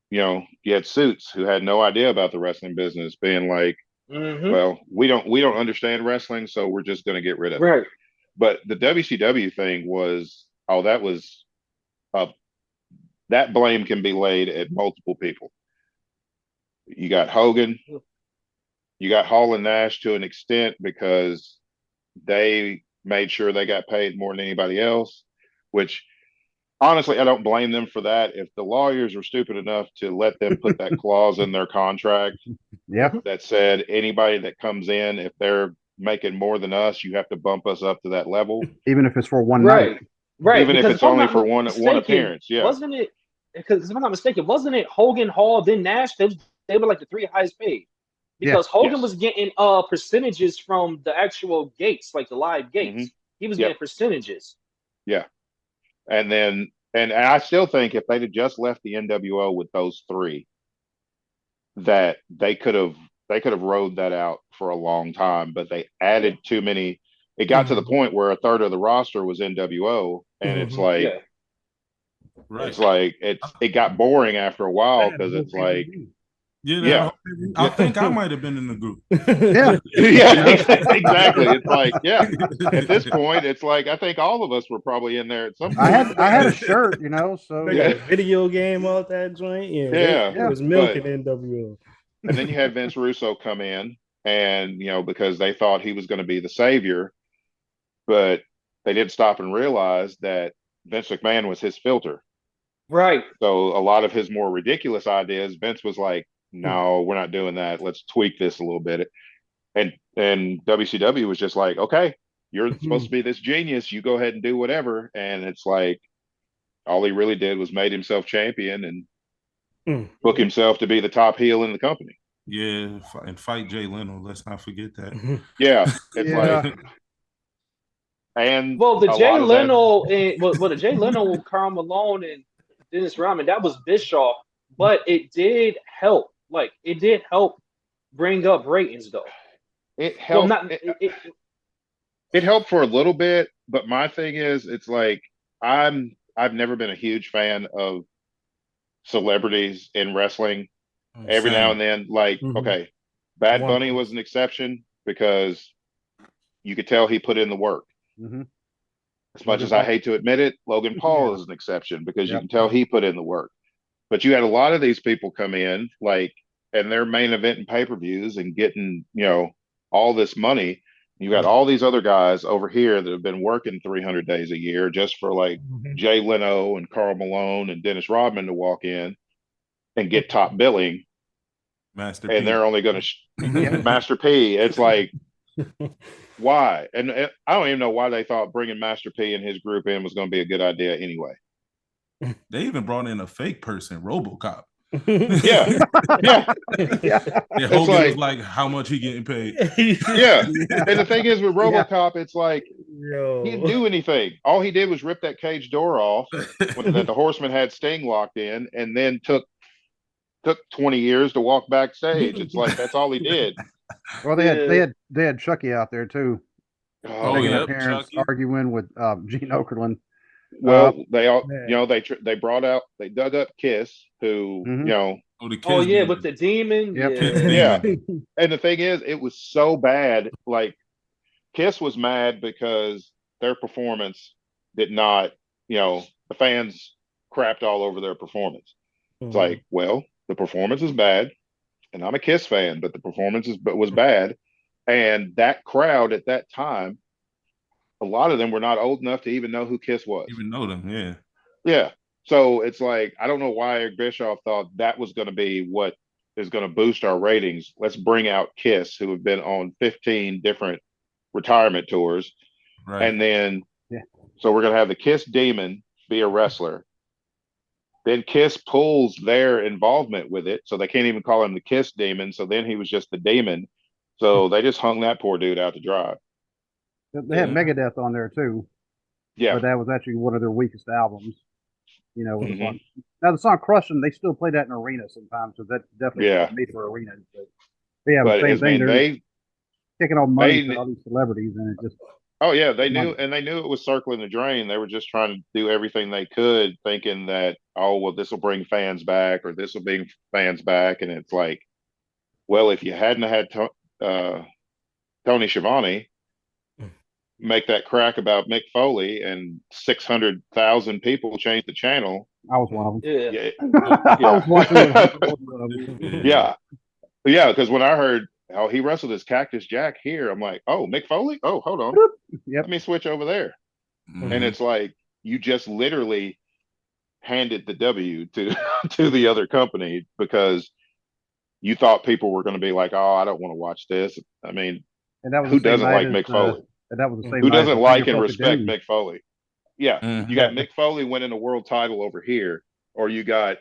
you had Suits, who had no idea about the wrestling business, being like, well, we don't understand wrestling, so we're just going to get rid of it. But the WCW thing was, that blame can be laid at multiple people. You got Hogan, you got Hall and Nash to an extent because they made sure they got paid more than anybody else, which honestly, I don't blame them for that. If the lawyers were stupid enough to let them put that clause in their contract that said anybody that comes in, if they're making more than us, you have to bump us up to that level. Even if it's for one night. Even if it's only for one appearance. Wasn't it, because if I'm not mistaken, wasn't it Hogan, Hall, then Nash? They were like the three highest paid. Because Hogan was getting percentages from the actual gates, like the live gates. He was getting percentages. And I still think if they'd have just left the NWO with those three, that they could have rode that out for a long time, but they added too many. It got to the point where a third of the roster was NWO, and it's like, it got boring after a while because it's like, I think I might have been in the group. Exactly. It's like, at this point, it's like I think all of us were probably in there at some point. I had a shirt, so they got a video game out that joint. It was milking NWO. And then you had Vince Russo come in, and because they thought he was going to be the savior, but they didn't stop and realize that Vince McMahon was his filter. So a lot of his more ridiculous ideas, Vince was like, no, we're not doing that. Let's tweak this a little bit. And WCW was just like, okay, you're supposed to be this genius. You go ahead and do whatever. And it's like, all he really did was made himself champion and book himself to be the top heel in the company. Yeah, and fight Jay Leno. Let's not forget that. It's like, and the Jay Leno with Karl Malone and Dennis Rodman, that was Bischoff, but it did help. Like, it did help bring up ratings, though. It helped. It helped for a little bit, but my thing is, it's like I've never been a huge fan of celebrities in wrestling. Every now and then, like, okay, Bad Bunny was an exception because you could tell he put in the work. As much as I hate to admit it, Logan Paul is an exception because you can tell he put in the work. But you had a lot of these people come in, like, and they're main event and pay-per-views and getting, all this money. You got all these other guys over here that have been working 300 days a year just for like Jay Leno and Karl Malone and Dennis Rodman to walk in and get top billing. Master and P. they're only going to Master P. It's like, why? And I don't even know why they thought bringing Master P and his group in was going to be a good idea anyway. They even brought in a fake person, RoboCop. Yeah. Yeah, Hogan was like, how much he getting paid? Yeah. And the thing is with RoboCop, it's like he didn't do anything. All he did was rip that cage door off that the Horseman had Sting locked in, and then took 20 years to walk backstage. It's like that's all he did. Well, they had Chucky out there too. Oh, Making yep, appearance, Chucky. arguing with Gene Okerlund. well, they all, man. they dug up Kiss, who, Mhm. Oh, the Oh kids. yeah, with the demon. Yep. Kiss Yeah. demon. and the thing is, it was so bad. Like Kiss was mad because their performance did not, the fans crapped all over their performance. It's like, well, the performance is bad, and I'm a Kiss fan, but the performance was bad, and that crowd at that time, a lot of them were not old enough to even know who Kiss was. Even know them, yeah. Yeah. So it's like, I don't know why Eric Bischoff thought that was going to be what is going to boost our ratings. Let's bring out Kiss, who have been on 15 different retirement tours. Right. And then, Yeah. so we're going to have the Kiss Demon be a wrestler. Then Kiss pulls their involvement with it. So they can't even call him the Kiss Demon. So then he was just the Demon. So they just hung that poor dude out to dry. They had Megadeth on there too. Yeah. But that was actually one of their weakest albums. With the Mhm. song. Now the song "Crushing," they still play that in arenas sometimes, so that's definitely Yeah. made for arenas. But yeah, But the same thing. man, They're taking all money they- for all these celebrities, and it just Oh yeah, they money. knew, and they knew it was circling the drain. They were just trying to do everything they could, thinking that, oh well, this will bring fans back, or this will bring fans back. And it's like, well, if you hadn't had Tony Schiavone make that crack about Mick Foley, and 600,000 people changed the channel. I was one of them. Yeah. I was watching it. Yeah, because when I heard how he wrestled his Cactus Jack here, I'm like, oh, Mick Foley? Oh, hold on. Yep. Let me switch over there. Mhm. And it's like, you just literally handed the W to to the other company because you thought people were going to be like, oh, I don't want to watch this. I mean, And that was who the same doesn't night like as, Mick Foley? and that was the same Who night as doesn't the like Finger and Poke respect Doom. Mick Foley? Yeah, Mhm. you got Mick Foley winning a world title over here, or you got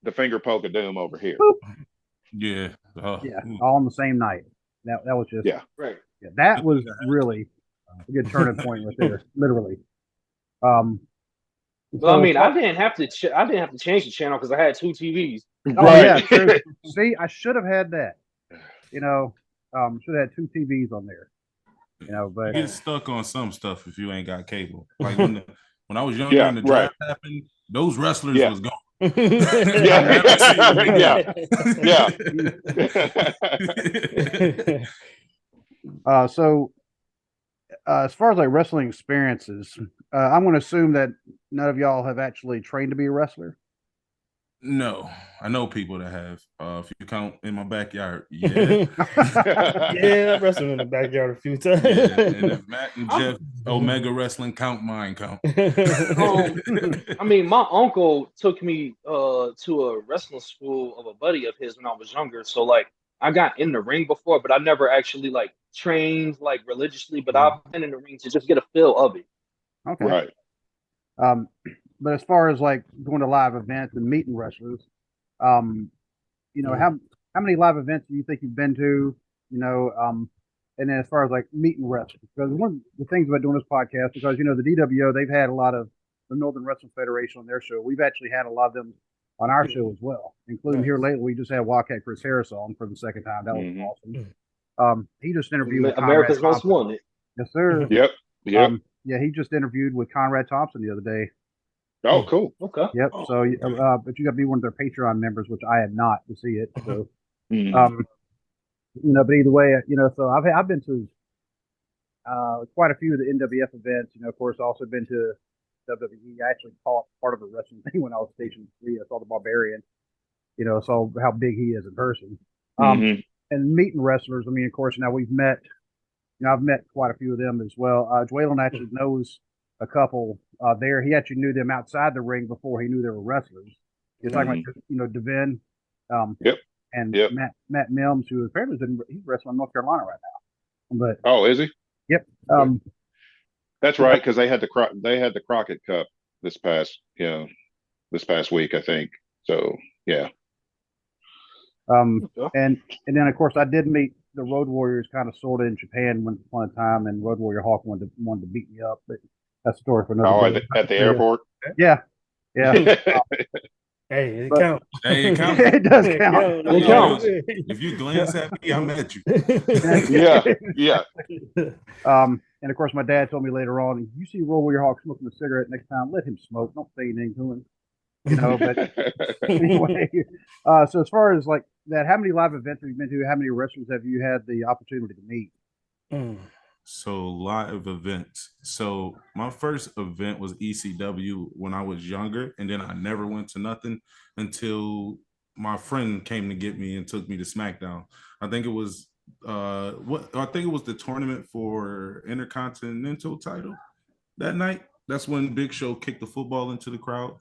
the Finger Poke of Doom over here. Yeah. Yeah, all on the same night. That was just Right. Yeah, that was really a good turning point right there, literally. Well, I mean, I didn't have to change the channel because I had 2 TVs. Oh yeah, true. See, I should have had that. Should have had 2 TVs on there. But you get stuck on some stuff if you ain't got cable. Like when I was younger and the right. draft happened, those wrestlers was gone. So as far as like wrestling experiences, I'm going to assume that none of y'all have actually trained to be a wrestler. No, I know people that have. If you count in my backyard, yeah. Yeah, I wrestled in the backyard a few times. Yeah, and if Matt and Jeff Omega Wrestling count, mine count. I mean, my uncle took me to a wrestling school of a buddy of his when I was younger. So like, I got in the ring before, but I never actually like trained like religiously. But I've been in the ring to just get a feel of it. Okay. Right. But as far as like going to live events and meeting wrestlers, how many live events do you think you've been to? And then as far as like meeting wrestlers, because one of the things about doing this podcast, because the DWO, they've had a lot of the Northern Wrestling Federation on their show. We've actually had a lot of them on our show as well, including here lately. We just had Wildcat Chris Harris on for the second time. That was awesome. He just interviewed with America's Conrad Most Thompson. Wanted. Yes, sir. Yep. Yeah, he just interviewed with Conrad Thompson the other day. Oh, cool. Okay. Yep. So, but you got to be one of their Patreon members, which I had not to see it. So, but either way, so I've been to quite a few of the NWF events. Of course, also been to WWE. I actually caught part of a wrestling thing when I was stationed in Korea. I saw the Barbarian. Saw how big he is in person. And meeting wrestlers. I mean, of course, now we've met. I've met quite a few of them as well. Dwaylen actually knows a couple there. He actually knew them outside the ring before he knew they were wrestlers. You're talking about, Devin, and Matt Mims, who apparently he's wrestling in North Carolina right now. But is he? Yep. That's right, because they had the Crockett Cup this past week, I think. So yeah. And then of course I did meet the Road Warriors kind of sort of in Japan once upon a time, and Road Warrior Hawk wanted to beat me up, but that's a story for another day. At the airport. Yeah. Hey, it counts. Hey, it counts. It does count. It counts. If you glance at me, I'm at you. Yeah. And of course, my dad told me later on, you see Roy Warhawk smoking a cigarette next time, let him smoke. Don't say anything to him. But anyway, so as far as like that, how many live events have you been to? How many wrestlers have you had the opportunity to meet? So live events. So my first event was ECW when I was younger, and then I never went to nothing until my friend came to get me and took me to SmackDown. I think it was the tournament for Intercontinental title that night. That's when Big Show kicked the football into the crowd.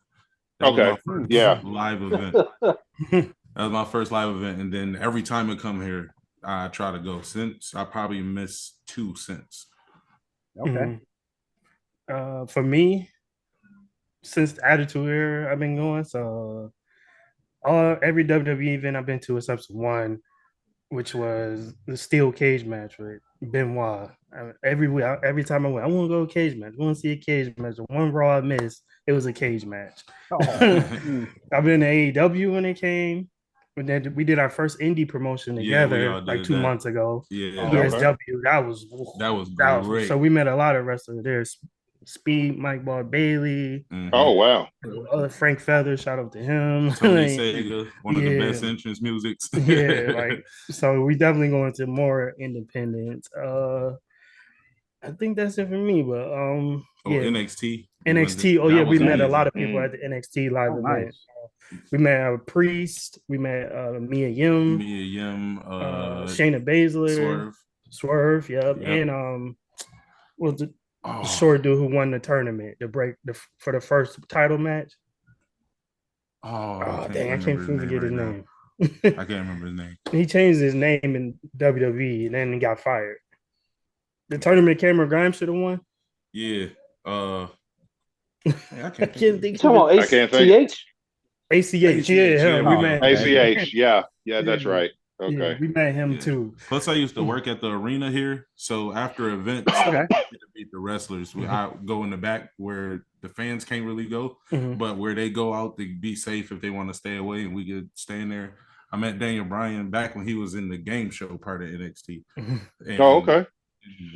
That was my first live event. That was my first live event, and then every time I come here, I try to go. Since I probably missed 2 since. Okay. For me, since the Attitude Era, I've been going. So every WWE event I've been to except one, which was the steel cage match with Benoit. Every time I went, I want to go to a cage match. I want to see a cage match. The one Raw I missed, it was a cage match. I've been to AEW when it came. And then we did our first indie promotion together like 2 months ago. ESW. That was great. So we met a lot of wrestlers there. Speed, Mike Ball Bailey. Oh wow. Frank Feather, shout out to him. Tony Sega, one of the best entrance musics. So we definitely going to more independent. I think that's it for me. But NXT. NXT. We met a lot of people at the NXT live event. Nice. We met Priest. We met Mia Yim. Shayna Baszler. Swerve. Yep. And the short dude who won the tournament for the first title match. I can't forget his name. I can't remember his name. He changed his name in WWE and then he got fired. The tournament Cameron Grimes should have won. Yeah. I can't think. Come on, ACH. ACH, yeah, we met ACH, yeah, that's right. Okay, yeah, we met him too. Plus, I used to work at the arena here, so after events, to beat the wrestlers, I go in the back where the fans can't really go, but where they go out to be safe if they want to stay away, and we could stay in there. I met Daniel Bryan back when he was in the game show part of NXT. And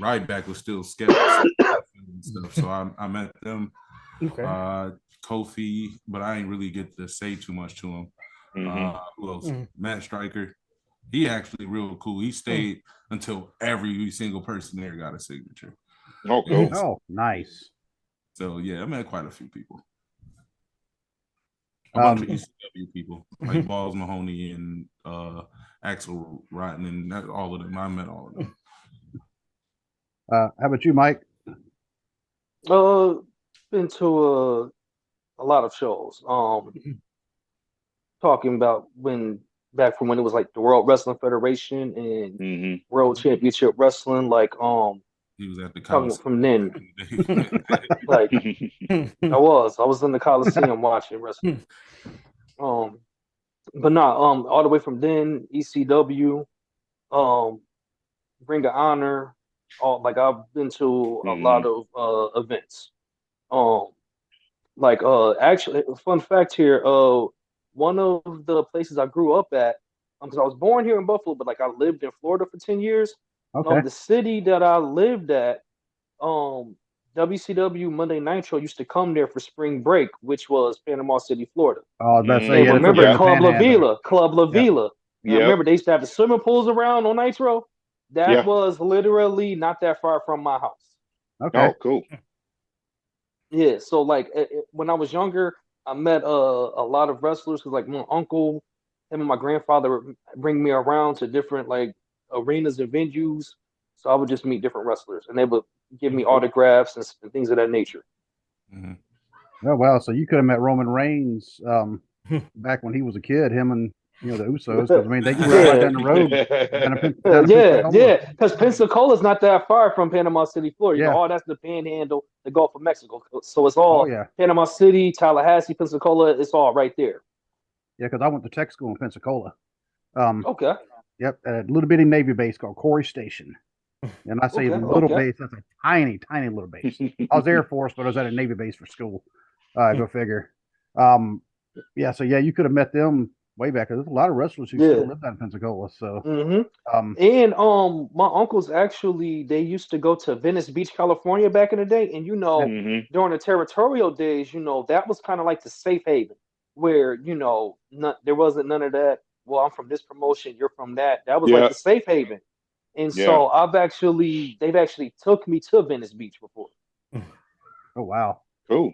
Ryback was still skeptical and stuff, so I met them. Kofi, but I ain't really get to say too much to him. Who else? Matt Striker. He actually real cool. He stayed until every single person there got a signature. Oh, cool. Oh, nice. So yeah, I met quite a few people. A bunch of ECW people like Balls Mahoney and Axel Rotten and all of them. I met all of them. How about you, Mike? Been to a lot of shows. Talking about back from when it was like the World Wrestling Federation and World Championship Wrestling, like he was at the Coliseum from then. Like I was in the Coliseum watching wrestling. But not all the way from then, ECW, Ring of Honor, like I've been to a lot of events. Actually, fun fact here, one of the places I grew up at, because I was born here in Buffalo, but like I lived in Florida for 10 years. The city that I lived at, WCW Monday Nitro used to come there for spring break, which was Panama City, Florida. Oh, that's remember Club La Vila. Yeah. Remember they used to have the swimming pools around on Nitro? That was literally not that far from my house. Okay. Oh, cool. Yeah, so like when I was younger, I met a lot of wrestlers because like my uncle, him and my grandfather would bring me around to different like arenas and venues. So I would just meet different wrestlers and they would give me autographs and things of that nature. Oh, wow. So you could have met Roman Reigns back when he was a kid, him and the Usos. Because I mean, they grew right down the road. Yeah. Because Pensacola's not that far from Panama City, Florida. That's the Panhandle, the Gulf of Mexico. So it's all Panama City, Tallahassee, Pensacola. It's all right there. Yeah, because I went to tech school in Pensacola. Okay. Yep, at a little bitty Navy base called Corey Station. And I say little base, that's a tiny, tiny little base. I was Air Force, but I was at a Navy base for school. Go figure. So you could have met them way back. There's a lot of wrestlers who still live down in Pensacola. So, and my uncles actually they used to go to Venice Beach, California back in the day, and during the territorial days, that was kind of like the safe haven where there wasn't none of that. Well, I'm from this promotion, you're from that. That was like the safe haven, and so they've actually took me to Venice Beach before. Oh wow, cool,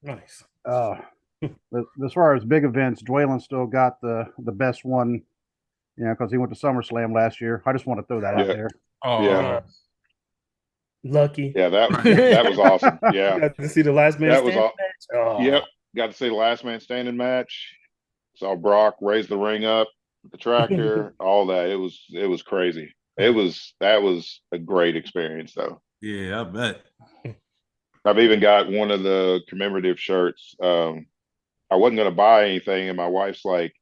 nice. As far as big events, Dwaylen still got the best one, because he went to SummerSlam last year. I just want to throw that out there. Oh, yeah. Lucky. Yeah, that was awesome. Yeah. Got to see the last man standing match. Oh. Yep. Got to see the last man standing match. Saw Brock raise the ring up, the tractor, all that. It was crazy. That was a great experience though. Yeah, I bet. I've even got one of the commemorative shirts. I wasn't going to buy anything, and my wife's like,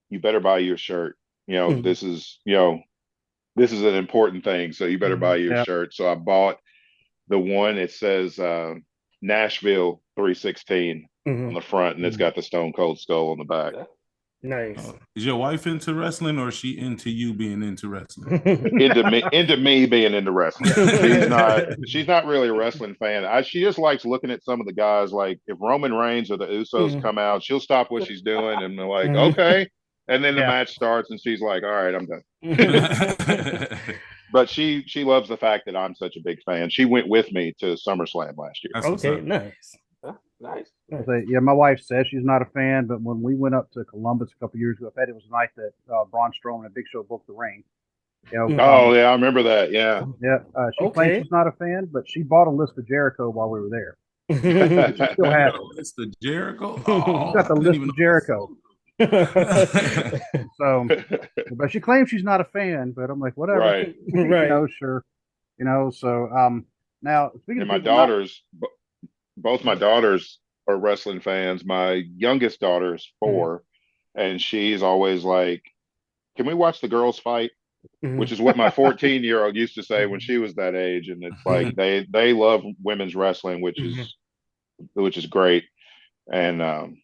"You better buy your shirt. This is an important thing, so you better buy your shirt." So I bought the one. It says Nashville 316 on the front, and it's got the Stone Cold Skull on the back. Nice. Is your wife into wrestling, or is she into you being into wrestling? into me being into wrestling. She's not really a wrestling fan. She just likes looking at some of the guys. Like if Roman Reigns or the Usos come out, she'll stop what she's doing and they're like, okay. And then the match starts and she's like, all right, I'm done. But she loves the fact that I'm such a big fan. She went with me to SummerSlam last year. Okay, nice. Nice. Yeah, my wife says she's not a fan, but when we went up to Columbus a couple years ago, I bet it was the night that Braun Strowman and Big Show booked the ring. Yeah, I remember that. Yeah. Yeah. She claims she's not a fan, but she bought a list of Jericho while we were there. She still has a list of Jericho. She's got the list of Jericho. So, but she claims she's not a fan, but I'm like, whatever. Right. Sure. So now speaking of my daughters. Both my daughters are wrestling fans. My youngest daughter's 4, and she's always like, "Can we watch the girls fight?" Which is what my 14-year-old used to say when she was that age. And it's like they love women's wrestling, which is great. And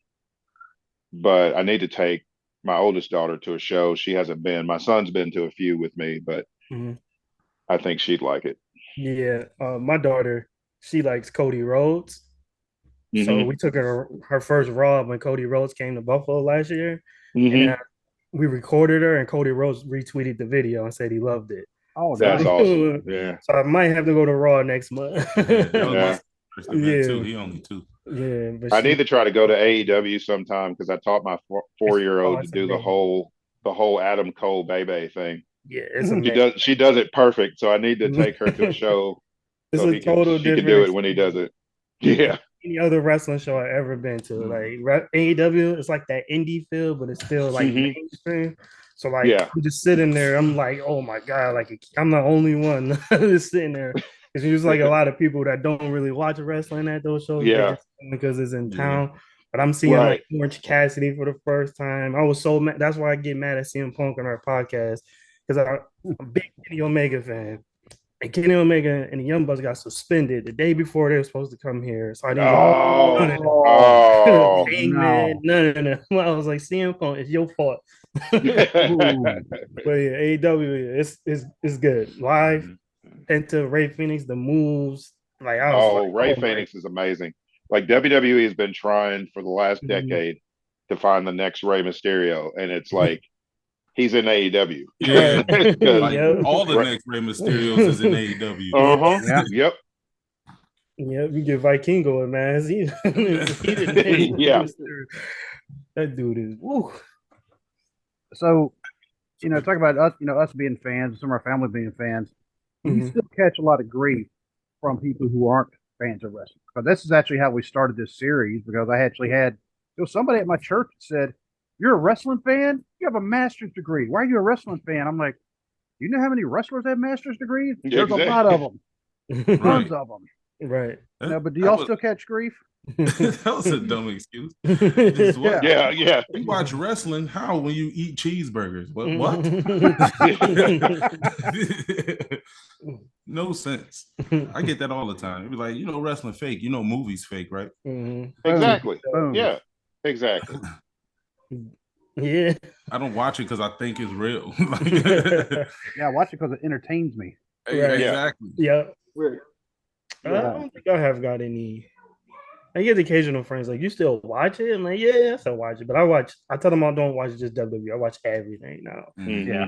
but I need to take my oldest daughter to a show. She hasn't been. My son's been to a few with me, but I think she'd like it. Yeah, my daughter, she likes Cody Rhodes. So we took her first Raw when Cody Rhodes came to Buffalo last year. And we recorded her, and Cody Rhodes retweeted the video and said he loved it. Oh, that's awesome. Yeah. So I might have to go to Raw next month. Yeah. He only 2. Yeah. But I need to try to go to AEW sometime because I taught my 4-year-old to do the whole Adam Cole Bebe thing. Yeah, it's she does it perfect. So I need to take her to a show. It's a total she can do it when he does it. Yeah. Any other wrestling show I've ever been to, like AEW, it's like that indie feel, but it's still like mainstream. So like, you just sitting there, I'm like, oh my god, like I'm the only one just sitting there. Because there's like a lot of people that don't really watch wrestling at those shows, because it's in town. But I'm seeing like Orange Cassidy for the first time. I was so mad. That's why I get mad at CM Punk on our podcast, because I'm a big Kenny Omega fan. And Kenny Omega and the Young Bucks got suspended the day before they were supposed to come here. So I didn't none. I was like, CM Punk, it's your fault. But yeah, AEW, it's good. Live into Ray Phoenix, the moves. Like Ray Phoenix is amazing. Like WWE has been trying for the last decade to find the next Rey Mysterio, and it's like he's in AEW. Yeah. All the next Rey Mysterios is in AEW. Yep. Yeah, you get Vikingo, man. He didn't that dude is woo. So, talk about us, us being fans, some of our family being fans. You still catch a lot of grief from people who aren't fans of wrestling. But this is actually how we started this series, because I actually had somebody at my church said, "You're a wrestling fan? You have a master's degree. Why are you a wrestling fan?" I'm like, "Do you know how many wrestlers have master's degrees? There's a lot of them. Tons of them." Right. But do y'all still catch grief? That was a dumb excuse. Yeah. You watch wrestling how when you eat cheeseburgers? What? No sense. I get that all the time. It be like, wrestling fake. Movies fake, right? Exactly. Yeah. Exactly. Yeah. I don't watch it because I think it's real. Yeah, I watch it because it entertains me. Right. Exactly. Yeah. Right. I don't think I have got any. I get occasional friends like, you still watch it? I'm like, yeah, I still watch it. But I tell them I don't watch just WWE. I watch everything now. Mm-hmm. Yeah.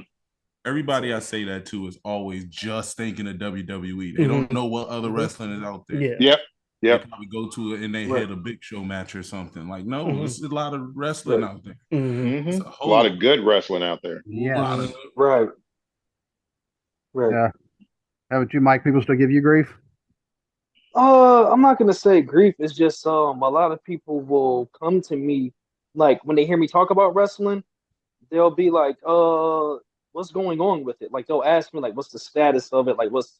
Everybody I say that to is always just thinking of WWE. They don't know what other wrestling is out there. Yeah. They probably go to it and they had a Big Show match or something. Like, no, there's a lot of wrestling out there. A lot of good wrestling out there. Yeah. Right. Yeah. How about you, Mike? People still give you grief? I'm not gonna say grief. It's just a lot of people will come to me like when they hear me talk about wrestling, they'll be like, what's going on with it? Like they'll ask me like what's the status of it? Like what's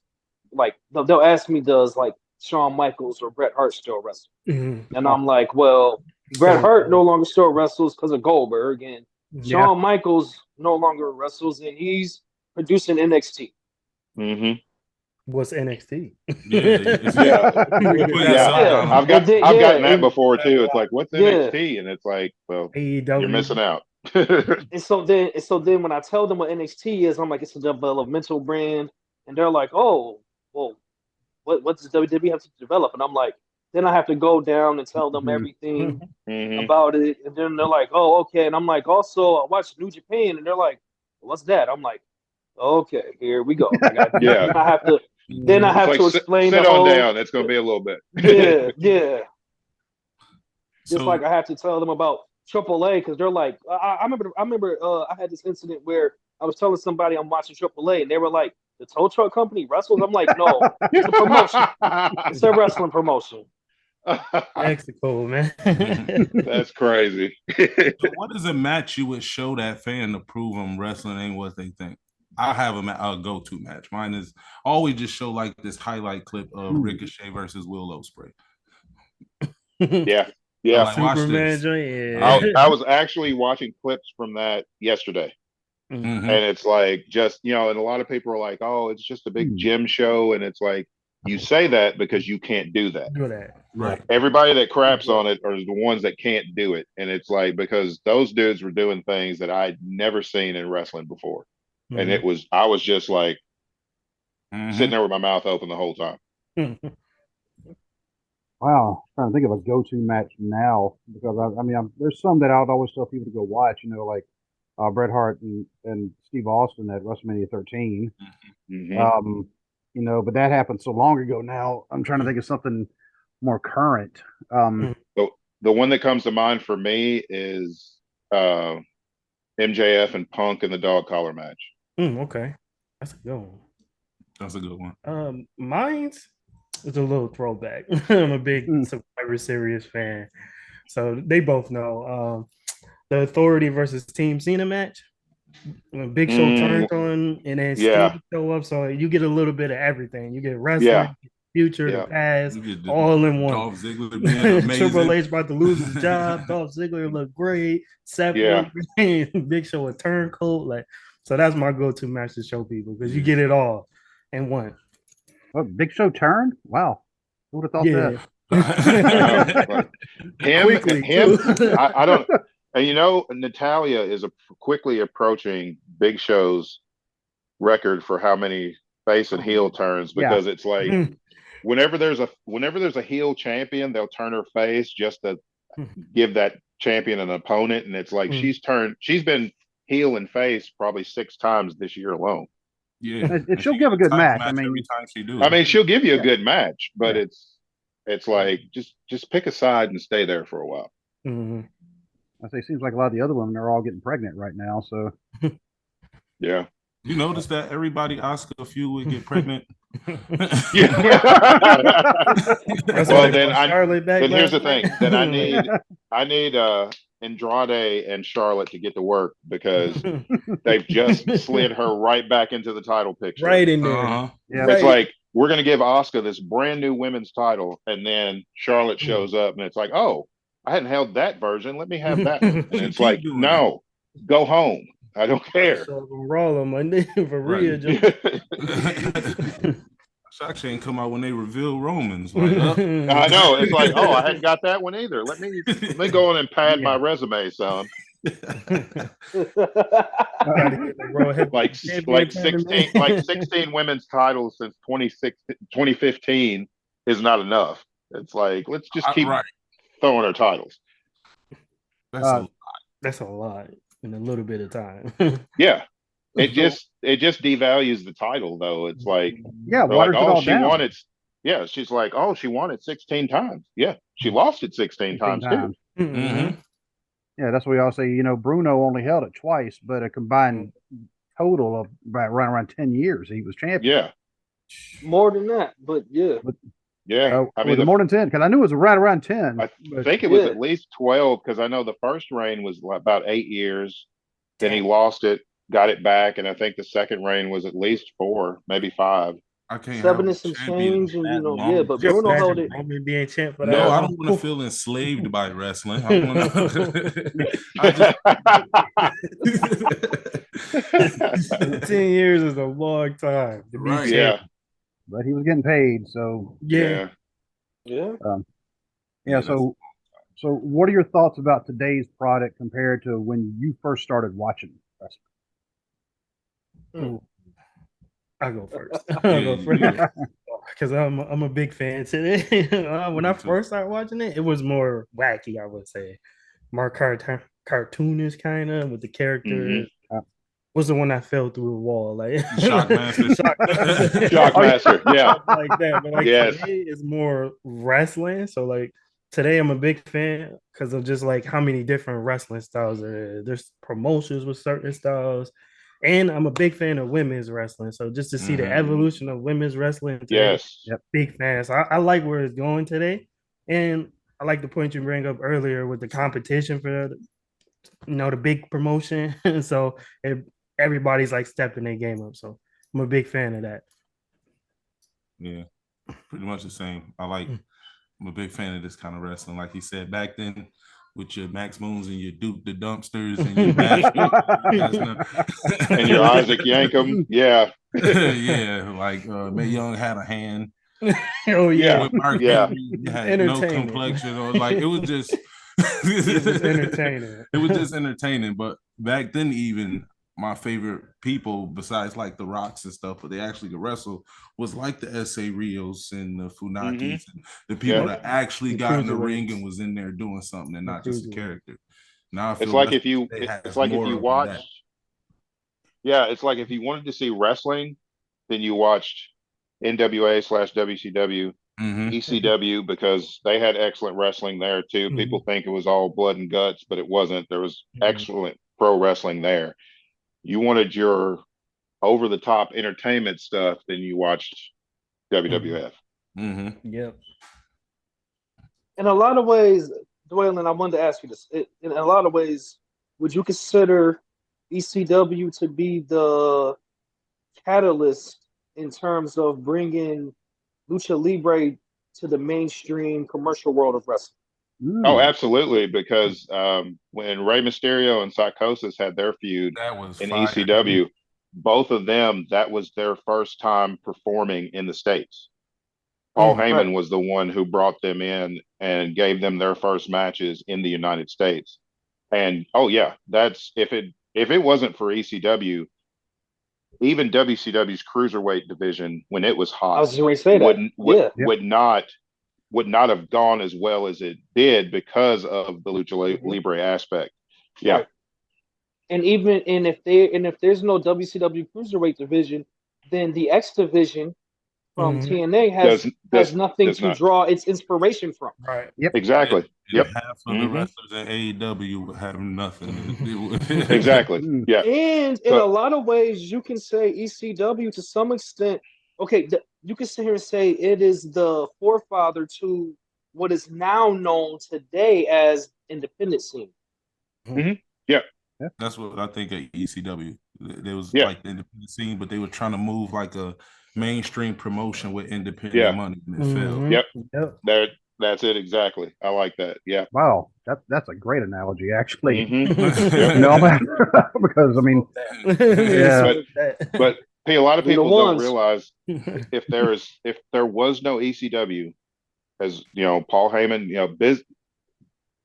like they'll ask me does like Shawn Michaels or Bret Hart still wrestle? And I'm like, well, Bret Hart no longer still wrestles because of Goldberg, and Shawn Michaels no longer wrestles, and he's producing NXT. What's NXT? I've gotten that before too. It's like, what's NXT? And it's like, well, AEW. you're missing out. and so then when I tell them what NXT is, I'm like, it's a developmental brand, and they're like, oh, well, what does WWE have to develop? And I'm like, then I have to go down and tell them everything about it, and then they're like, oh, okay. And I'm like, also, I watched New Japan, and they're like, what's that? I'm like, okay, here we go. Then I have to explain sit the whole, on down. It's going to be a little bit. Yeah. Just like I have to tell them about AAA because they're like, I remember I had this incident where I was telling somebody I'm watching AAA and they were like, the tow truck company wrestles? I'm like, no, it's a promotion. It's a wrestling promotion. Mexico, man. That's crazy. So what is a match you would show that fan to prove them wrestling ain't what they think? I have a go-to match. Mine is always just show like this highlight clip of Ricochet versus Will Ospreay. Yeah. Like, Superman joint. I was actually watching clips from that yesterday. And it's like just, and a lot of people are like, oh, it's just a big gym show. And it's like, you say that because you can't do that. Right. Everybody that craps on it are the ones that can't do it. And it's like, because those dudes were doing things that I'd never seen in wrestling before. And I was just like sitting there with my mouth open the whole time. Wow, I'm trying to think of a go-to match now because there's some that I'd always tell people to go watch. Like Bret Hart and Steve Austin at WrestleMania 13. But that happened so long ago. Now I'm trying to think of something more current. The one that comes to mind for me is MJF and Punk in the dog collar match. Okay, that's a good one. That's a good one. Mine's is a little throwback. I'm a big Survivor Series fan, so they both know the Authority versus Team Cena match. When Big Show turned on, and then Steve show up, so you get a little bit of everything. You get wrestling, future, the past, all in one. Dolph Ziggler being amazing. Triple H about to lose his job. Dolph Ziggler looked great. Seth Big Show a turncoat. Like, so that's my go-to match to show people because you get it all in one. What, Big Show turned? Wow, who would have thought that? Him. I don't. And Natalia is quickly approaching Big Show's record for how many face and heel turns because it's like whenever there's a heel champion, they'll turn her face just to give that champion an opponent, and it's like she's been heel and face probably 6 times this year alone. Yeah, and she'll give a good match. Every time she do. She'll give you a good match, but it's like just pick a side and stay there for a while. I say, seems like a lot of the other women are all getting pregnant right now. So, yeah. You notice that everybody Oscar feud would get pregnant. Well, then here's the thing. Then I need Andrade and Charlotte to get to work because they've just slid her right back into the title picture. Right in there. It's like we're going to give Asuka this brand new women's title, and then Charlotte shows up, and it's like, oh, I hadn't held that version. Let me have that one. And it's like, no, go home. I don't care. So Raw on Monday for Rhea. Shotzi ain't come out when they reveal Romans. Like, I know. It's like, oh, I hadn't got that one either. Let me go in and pad my resume, son. like 16 women's titles since 2015 is not enough. It's like, let's just keep throwing our titles. That's a lot in a little bit of time. Yeah. It just devalues the title, though. It's like, waters it all down. Won it. Yeah, she's like, oh, she won it 16 times. Yeah, she lost it 16 times too. Mm-hmm. Yeah, that's what we all say. You know, Bruno only held it twice, but a combined total of around 10 years he was champion. Yeah, more than that, but yeah. I mean, more than 10 because I knew it was right around 10. I think it was at least 12 because I know the first reign was about 8 years. Then he lost it, got it back, and I think the second reign was at least 4, maybe 5. I can't 7 and some change, and but Bruno held it. Being champ for I don't want to feel enslaved by wrestling. I just 10 years is a long time to be right. champ. Yeah, but he was getting paid, so yeah. So what are your thoughts about today's product compared to when you first started watching wrestling? I'll go first. Because I'm a big fan today. When I first started watching it, it was more wacky, I would say. More cartoonish kind of with the characters. Was the one that fell through the wall, like Shockmaster. Shockmaster, yeah, like that. But like today is more wrestling. So like today, I'm a big fan because of just like how many different wrestling styles there is. There's promotions with certain styles, and I'm a big fan of women's wrestling. So just to see the evolution of women's wrestling, today, big fan. So I like where it's going today, and I like the point you bring up earlier with the competition for the big promotion. So everybody's like stepping their game up. So I'm a big fan of that. Yeah, pretty much the same. I'm a big fan of this kind of wrestling. Like he said, back then with your Max Moons and your Duke the Dumpsters and your and your Isaac Yankem. Yeah. Yeah, like Mae Young had a hand. Oh yeah. With Mark Henry, had no complexion, or like it was just entertaining. It was just entertaining. But back then, even my favorite people, besides like the Rocks and stuff, but they actually could wrestle, was like the S.A. Rios and the Funakis, and the people that actually got in the ring and was in there doing something and not just a character. Now I feel it's like if you watched, it's like if you wanted to see wrestling, then you watched NWA/WCW, ECW, because they had excellent wrestling there too. People think it was all blood and guts, but it wasn't. There was excellent pro wrestling there. You wanted your over the top entertainment stuff, then you watched WWF. Yep. In a lot of ways, Dwayne, I wanted to ask you this. In a lot of ways, would you consider ECW to be the catalyst in terms of bringing Lucha Libre to the mainstream commercial world of wrestling? Oh, absolutely, because when Rey Mysterio and Psychosis had their feud in ECW, both of them, that was their first time performing in the States. Paul Heyman was the one who brought them in and gave them their first matches in the United States. And that's if it wasn't for ECW, even WCW's cruiserweight division, when it was hot, I was going to say that would not have gone as well as it did because of the Lucha Libre aspect. Yeah. Right. And if there's no WCW cruiserweight division, then the X division from TNA has nothing to draw its inspiration from. Right. Yep. Exactly. Yep. Half of the wrestlers in AEW have nothing. Exactly. Yeah. And in a lot of ways, you can say ECW to some extent. Okay, you can sit here and say it is the forefather to what is now known today as independent scene. Yeah. That's what I think at ECW. There was like the independent scene, but they were trying to move like a mainstream promotion with independent money, and it failed. Yep. That's it exactly. I like that. Yeah. Wow, that's a great analogy, actually. Because I mean, but a lot of people don't realize if there was no ECW, as Paul Heyman,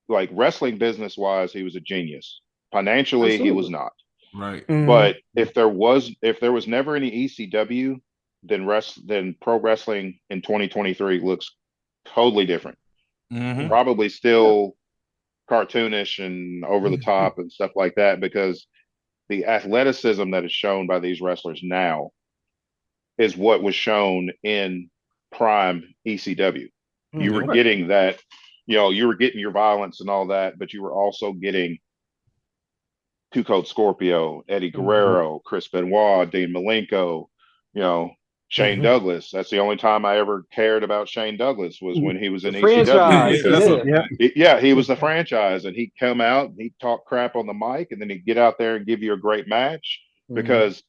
like wrestling business wise, he was a genius. Financially, he was Absolutely. not. Right. But if there was never any ECW, then pro wrestling in 2023 looks totally different. Probably still cartoonish and over the top and stuff like that, because the athleticism that is shown by these wrestlers now is what was shown in prime ECW. You were getting that, you were getting your violence and all that, but you were also getting Two Cold Scorpio, Eddie Guerrero, Chris Benoit, Dean Malenko, Shane Douglas. That's the only time I ever cared about Shane Douglas was when he was in ECW. Because, he was the franchise, and he'd come out and he'd talk crap on the mic, and then he'd get out there and give you a great match because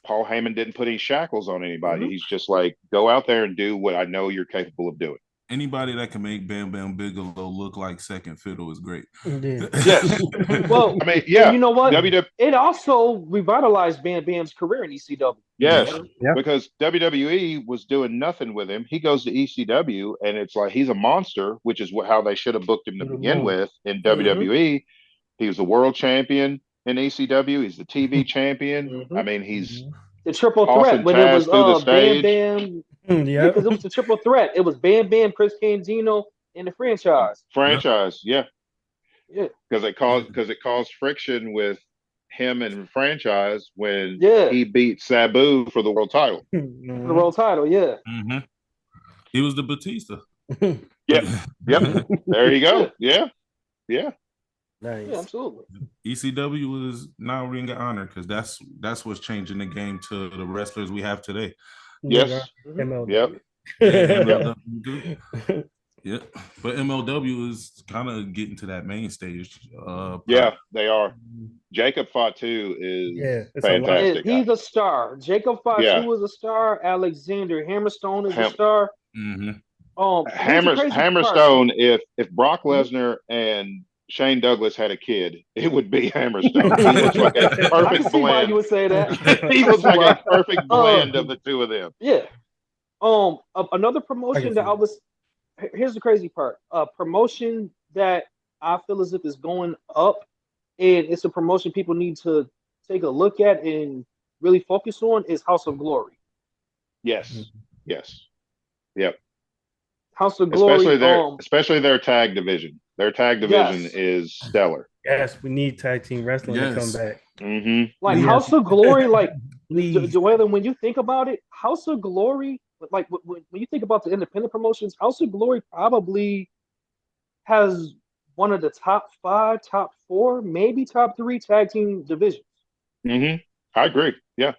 Paul Heyman didn't put any shackles on anybody. He's just like, go out there and do what I know you're capable of doing. Anybody that can make Bam Bam Bigelow look like second fiddle is great. Yes. Well, I mean, yeah. You know what? It also revitalized Bam Bam's career in ECW. Yes, because WWE was doing nothing with him. He goes to ECW, and it's like he's a monster, which is how they should have booked him to begin with in WWE. He was the world champion in ECW. He's the TV champion. I mean, he's the triple threat when it was Bam Bam. Yeah, because it was the triple threat. It was Bam Bam, Chris Candido, and the franchise. Yeah. Because it caused friction with him and franchise when he beat Sabu for the world title. The world title, He was the Batista. Yep. There you go. Yeah. Nice. Yeah, absolutely. ECW is now Ring of Honor because that's what's changing the game to the wrestlers we have today. Yes. MLW. Yep. Yeah, but MLW is kind of getting to that main stage. They are. Jacob Fatu is it's fantastic. He's a star. Jacob Fatu is a star. Alexander Hammerstone is a star. Hammerstone. If Brock Lesnar and Shane Douglas had a kid, it would be Hammerstone. He looks like a perfect I can see blend. why you would say that. He looks like a perfect blend of the two of them. Yeah. Another promotion that I was. Here's the crazy part. Promotion that I feel as if is going up, and it's a promotion people need to take a look at and really focus on is House of Glory. Yes. Yep. House of Glory. Especially their tag division. Their tag division is stellar. Yes, we need tag team wrestling to come back. Like House of Glory, like Joellen, when you think about it, House of Glory, like when you think about the independent promotions, House of Glory probably has one of the top 5, top 4, maybe top 3 tag team divisions. I agree. Yeah.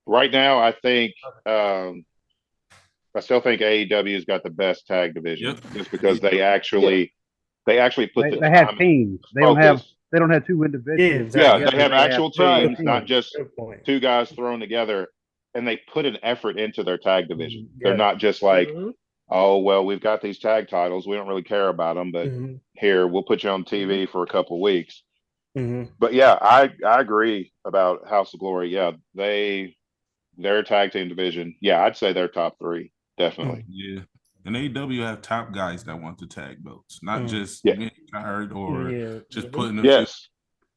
Right now, I think I still think AEW's got the best tag division just because they actually put they have teams. They don't have 2 individuals. They have actual teams, not just 2 guys thrown together, and they put an effort into their tag division. They're not just like, oh, well, we've got these tag titles. We don't really care about them, but here, we'll put you on TV for a couple of weeks. But yeah, I agree about House of Glory. Yeah, their tag team division. Yeah, I'd say they're top 3, definitely. Yeah, and AEW have top guys that want to tag belts, not just getting hurt or just putting them.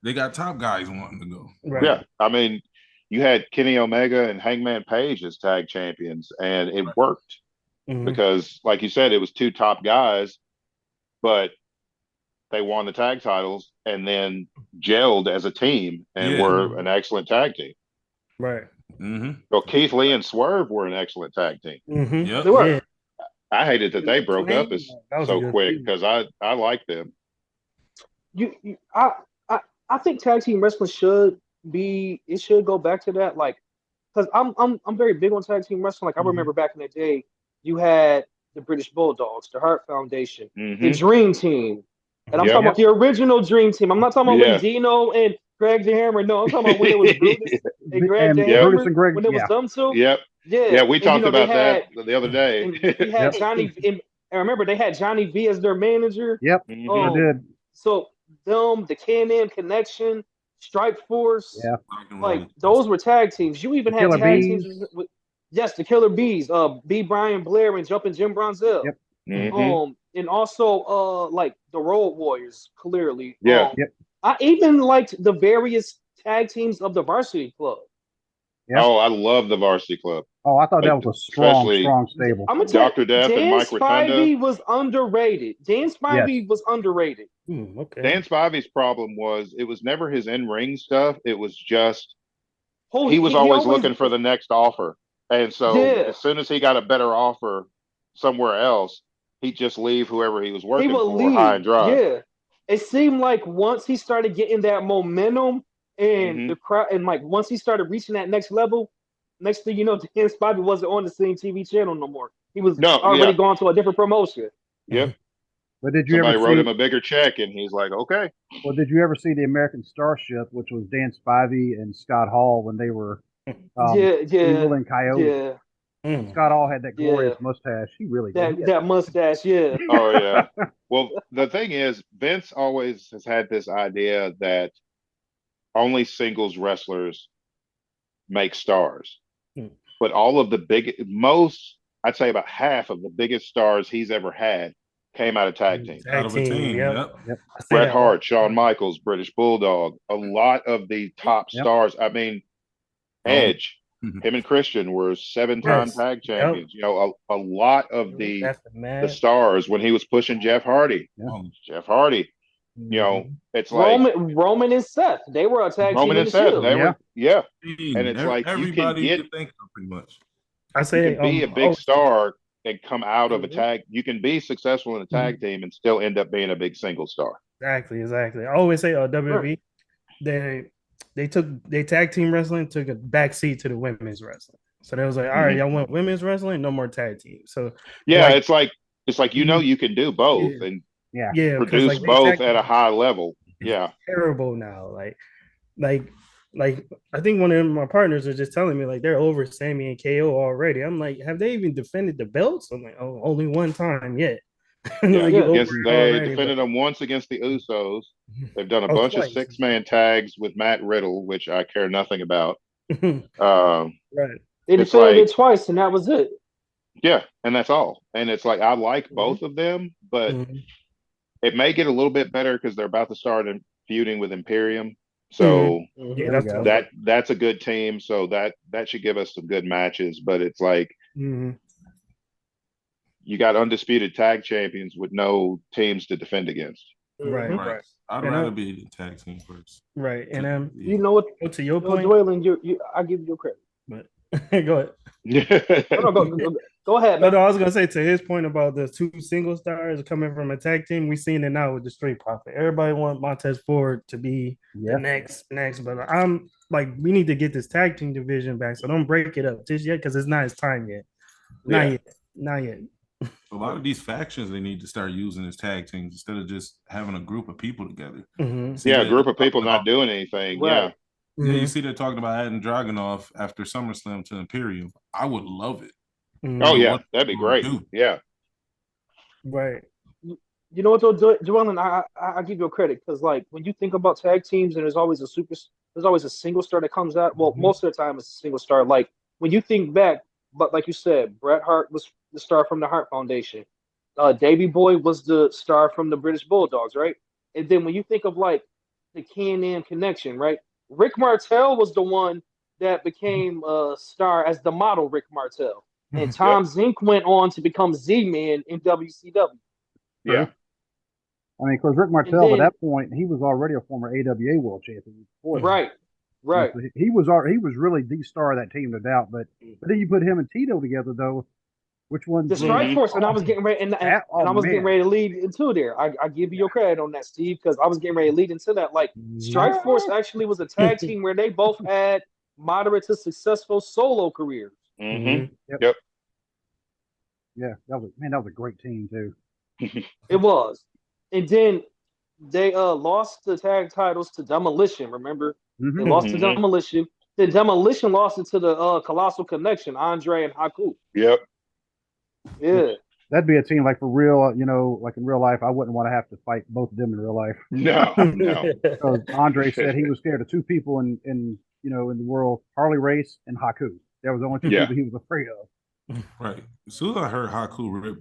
They got top guys wanting to go. Right. Yeah, I mean, you had Kenny Omega and Hangman Page as tag champions, and it worked because, like you said, it was 2 top guys, but they won the tag titles and then gelled as a team and were an excellent tag team. Right. So Keith Lee and Swerve were an excellent tag team. They were. Yeah. I hated that they broke up so quick because I like them. I think tag team wrestling should go back to that, like, because I'm very big on tag team wrestling. Like I remember back in the day, you had the British Bulldogs, the Hart Foundation, the Dream Team, and I'm talking about the original Dream Team. I'm not talking about when Dino and Greg the Hammer. No, I'm talking about when it was Brutus and Greg the Hammer. When it was them two. Yeah, we talked about that the other day. And we had Johnny, and remember they had Johnny V as their manager. Yep, I did. So them, the Can-Am Connection, Strike Force, like those were tag teams. You even had tag teams with the Killer Bees, B. Brian Blair and Jumpin' Jim Bronzell. And also like the Road Warriors, clearly. I even liked the various tag teams of the Varsity Club. Yep. Oh, I love the Varsity Club. Oh, I thought that was a strong stable. I'm gonna tell Dr. Death and Dan Mike Rotunda. Spivey was underrated. Dan Spivey was underrated. Okay. Dan Spivey's problem was it was never his in-ring stuff. It was just he was always looking for the next offer. And so as soon as he got a better offer somewhere else, he'd just leave whoever he was working for high and dry. Yeah. It seemed like once he started getting that momentum and the crowd, and like once he started reaching that next level, next thing you know, Dan Spivey wasn't on the same TV channel no more. He was already gone to a different promotion. Yep. But did you Somebody ever wrote him a bigger check, and he's like, okay. Well, did you ever see the American Starship, which was Dan Spivey and Scott Hall when they were Eagle and Coyote? Yeah. Scott Hall had that glorious mustache. He really did. That mustache, yeah. Oh, yeah. Well, the thing is, Vince always has had this idea that only singles wrestlers make stars. But all of the I'd say about half of the biggest stars he's ever had came out of tag teams. Out of a team, yep. Bret Hart, Shawn Michaels, British Bulldog, a lot of the top stars. I mean, Edge, him and Christian were 7-time tag champions. You know, a lot of the stars when he was pushing Jeff Hardy. Jeff Hardy, you know, it's like Roman and Seth. They were a tag team. Roman and Seth. They were, and it's like everybody you can think of pretty much. You can be a big star and come out of a tag. You can be successful in a tag team and still end up being a big single star. Exactly. I always say WWE, they took their tag team wrestling, took a back seat to the women's wrestling. So they was like, all right, y'all want women's wrestling, no more tag team. So it's like you can do both and produce both at a high level. Yeah, terrible now. Like I think one of my partners are just telling me like they're over Sammy and KO already. I'm like, have they even defended the belts? I'm like, oh, only one time yet. They defended them once against the Usos. They've done a bunch of 6-man tags with Matt Riddle, which I care nothing about. They defended it twice, and that was it. Yeah, and that's all. And it's like I like both of them, but it may get a little bit better because they're about to start feuding with Imperium. So that's a good team. So that should give us some good matches. But it's like you got undisputed tag champions with no teams to defend against. Right. I'd rather be the tag team first. Right. And you know what? To your point, Dwaylen, I give you credit. But go ahead. Go ahead, man. No, I was gonna say to his point about the 2 single stars coming from a tag team. We've seen it now with the Street Profit. Everybody wants Montez Ford to be the next, but I'm like, we need to get this tag team division back. So don't break it up just yet because it's not his time yet. Not yet. A lot of these factions they need to start using as tag teams instead of just having a group of people together. A group of people not doing anything. Right. Yeah, you see they're talking about adding Dragunov after SummerSlam to Imperium. I would love it. Oh yeah, that'd be great. Yeah. Right. You know what though, Dwaylen, I give you credit because like when you think about tag teams and there's always a single star that comes out. Well, most of the time it's a single star. Like when you think back, but like you said, Bret Hart was the star from the Hart Foundation. Davey Boy was the star from the British Bulldogs, right? And then when you think of like the Can-Am connection, right? Rick Martel was the one that became a star as the model Rick Martel. And Tom Zink went on to become Z-Man in WCW. Yeah. I mean, because Rick Martel at that point, he was already a former AWA world champion. Right. So he was really the star of that team, no doubt. But then you put him and Tito together, though. Which one? The Strike Force, and I was getting ready, getting ready to lead into there. I give you your credit on that, Steve, because I was getting ready to lead into that. Like Strike Force actually was a tag team where they both had moderate to successful solo careers. Yep. Yeah, that was a great team too. It was, and then they lost the tag titles to Demolition. Remember, they lost to Demolition. Then Demolition lost it to the Colossal Connection, Andre and Haku. Yep. Yeah. That'd be a team like for real, like in real life. I wouldn't want to have to fight both of them in real life. No. Because Andre said he was scared of 2 people in the world: Harley Race and Haku. That was the only 2 people he was afraid of. Right. As soon as I heard Haku rip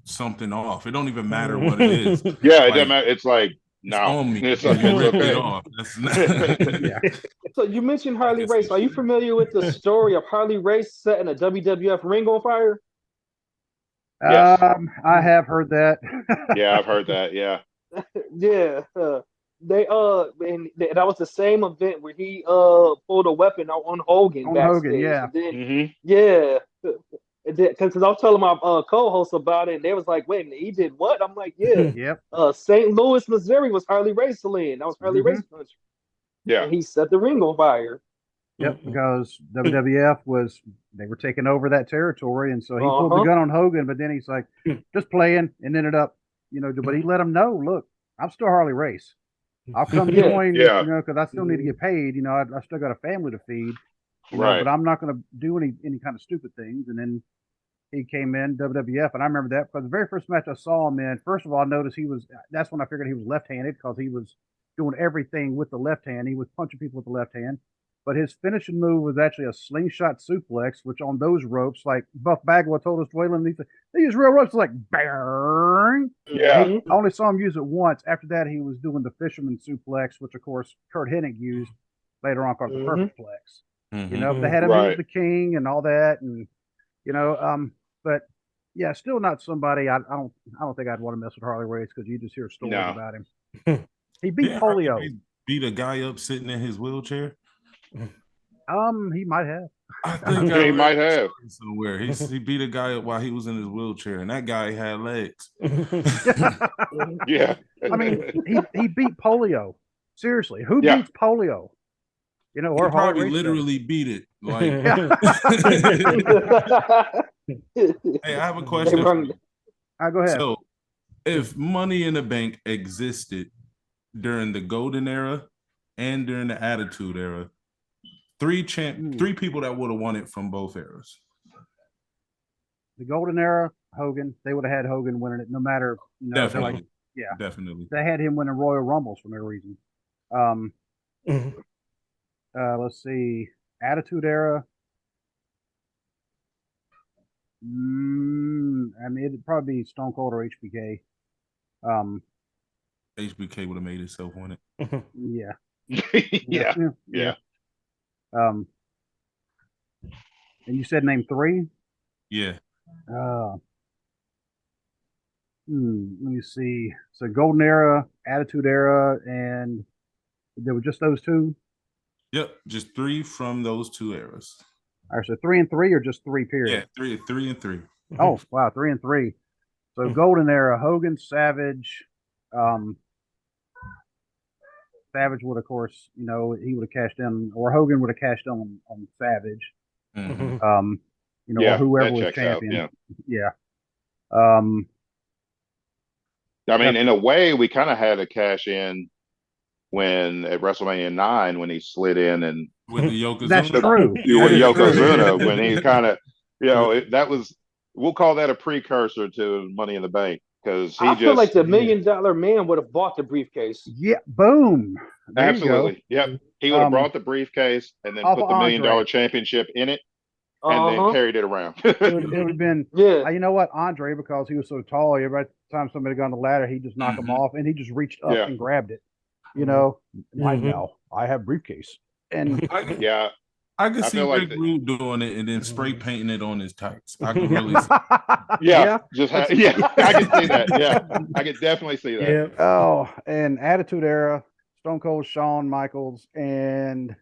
something off, it don't even matter what it is. Yeah, it doesn't matter. It's like It's No, on me. it's, You ripped it okay. off. That's not. Yeah. So you mentioned Harley I can Race. see Are you shit. familiar with the story of Harley Race setting a WWF ring on fire? Yes. I have heard that. Yeah, I've heard that. Yeah. Yeah. That was the same event where he pulled a weapon on Hogan On backstage. Hogan, yeah. And then Hmm. yeah. Because I was telling my co-host about it, and they was like, "Wait, he did what?" I'm like, "Yeah, Yep. St. Louis, Missouri was Harley Race land. That was Harley Hmm. Race country, Yeah. and he set the ring on fire." Yep. Because WWF they were taking over that territory, and so he pulled the Uh-huh. gun on Hogan, but then he's like, just playing, and ended up, but he let him know, look, I'm still Harley Race. I'll come Yeah. join, Yeah. because I still need to get paid. I still got a family to feed, Right. but I'm not going to do any kind of stupid things. And then he came in WWF, and I remember that because the very first match I saw him in, first of all, I noticed that's when I figured he was left-handed because he was doing everything with the left hand. He was punching people with the left hand. But his finishing move was actually a slingshot suplex, which on those ropes, like Buff Bagwell told us, Waylon, they use real ropes like bang. Yeah. Mhm. I only saw him use it once. After that, he was doing the fisherman suplex, which of course Kurt Hennig used later on called the perfect plex. Mhm. They had him Right. use the king and all that, and but yeah, still not somebody I don't think I'd want to mess with Harley Race because you just hear stories No. about him. He beat Yeah, polio. Harley beat a guy up sitting in his wheelchair. He might have. I think Yeah, he might have. somewhere. He beat a guy up while he was in his wheelchair, and that guy had legs. Yeah. I mean, he beat polio. Seriously, who Yeah. beats polio? He Or Harley probably Race does. literally beat it. Like, hey, I have a They question for run. you. Go ahead. So, if Money in the Bank existed during the Golden Era and during the Attitude Era, three people that would have won it from both eras. The Golden Era, Hogan. They would have had Hogan winning it, no matter. Definitely. Yeah, Definitely. they had him winning Royal Rumbles for no reason. Let's see, Attitude Era. I mean, it'd probably be Stone Cold or HBK. HBK would have made himself win it. Yeah. Yeah. Yeah. And you said name three? Yeah. Let me see. So Golden Era, Attitude Era, and there were just those two? Yep. Just three from those two eras. All right, so 3 and 3 or just 3 period? Yeah, three and three. Oh, wow, 3 and 3. So Golden Era, Hogan, Savage. Savage would, of course, he would have cashed in, or Hogan would have cashed in on Savage. Mhm. Yeah, or whoever that was checks out, champion. yeah. Yeah. I mean, in a way, we kind of had a cash in when at WrestleMania 9 when he slid in and With the Yokozuna. That's true. you with That is true. Yokozuna when he kind of, that was, we'll call that a precursor to Money in the Bank because I feel like the $1 Million Man would have bought the briefcase. Yeah, boom. There absolutely. You go. Yep. He would have brought the briefcase and then off put of the $1 million Andre. championship in it and then carried it around. It would have been, Yeah. You know what, Andre, because he was so tall, every time somebody got on the ladder, he'd just knock him off, and he just reached up and grabbed it. Now I have briefcase, and Yeah. I could I see feel like Rick Rude doing it and then spray painting it on his tights. I could really see. Yeah. I can see that. Yeah. I could definitely see that. Yeah. Oh, and Attitude Era, Stone Cold, Shawn Michaels, and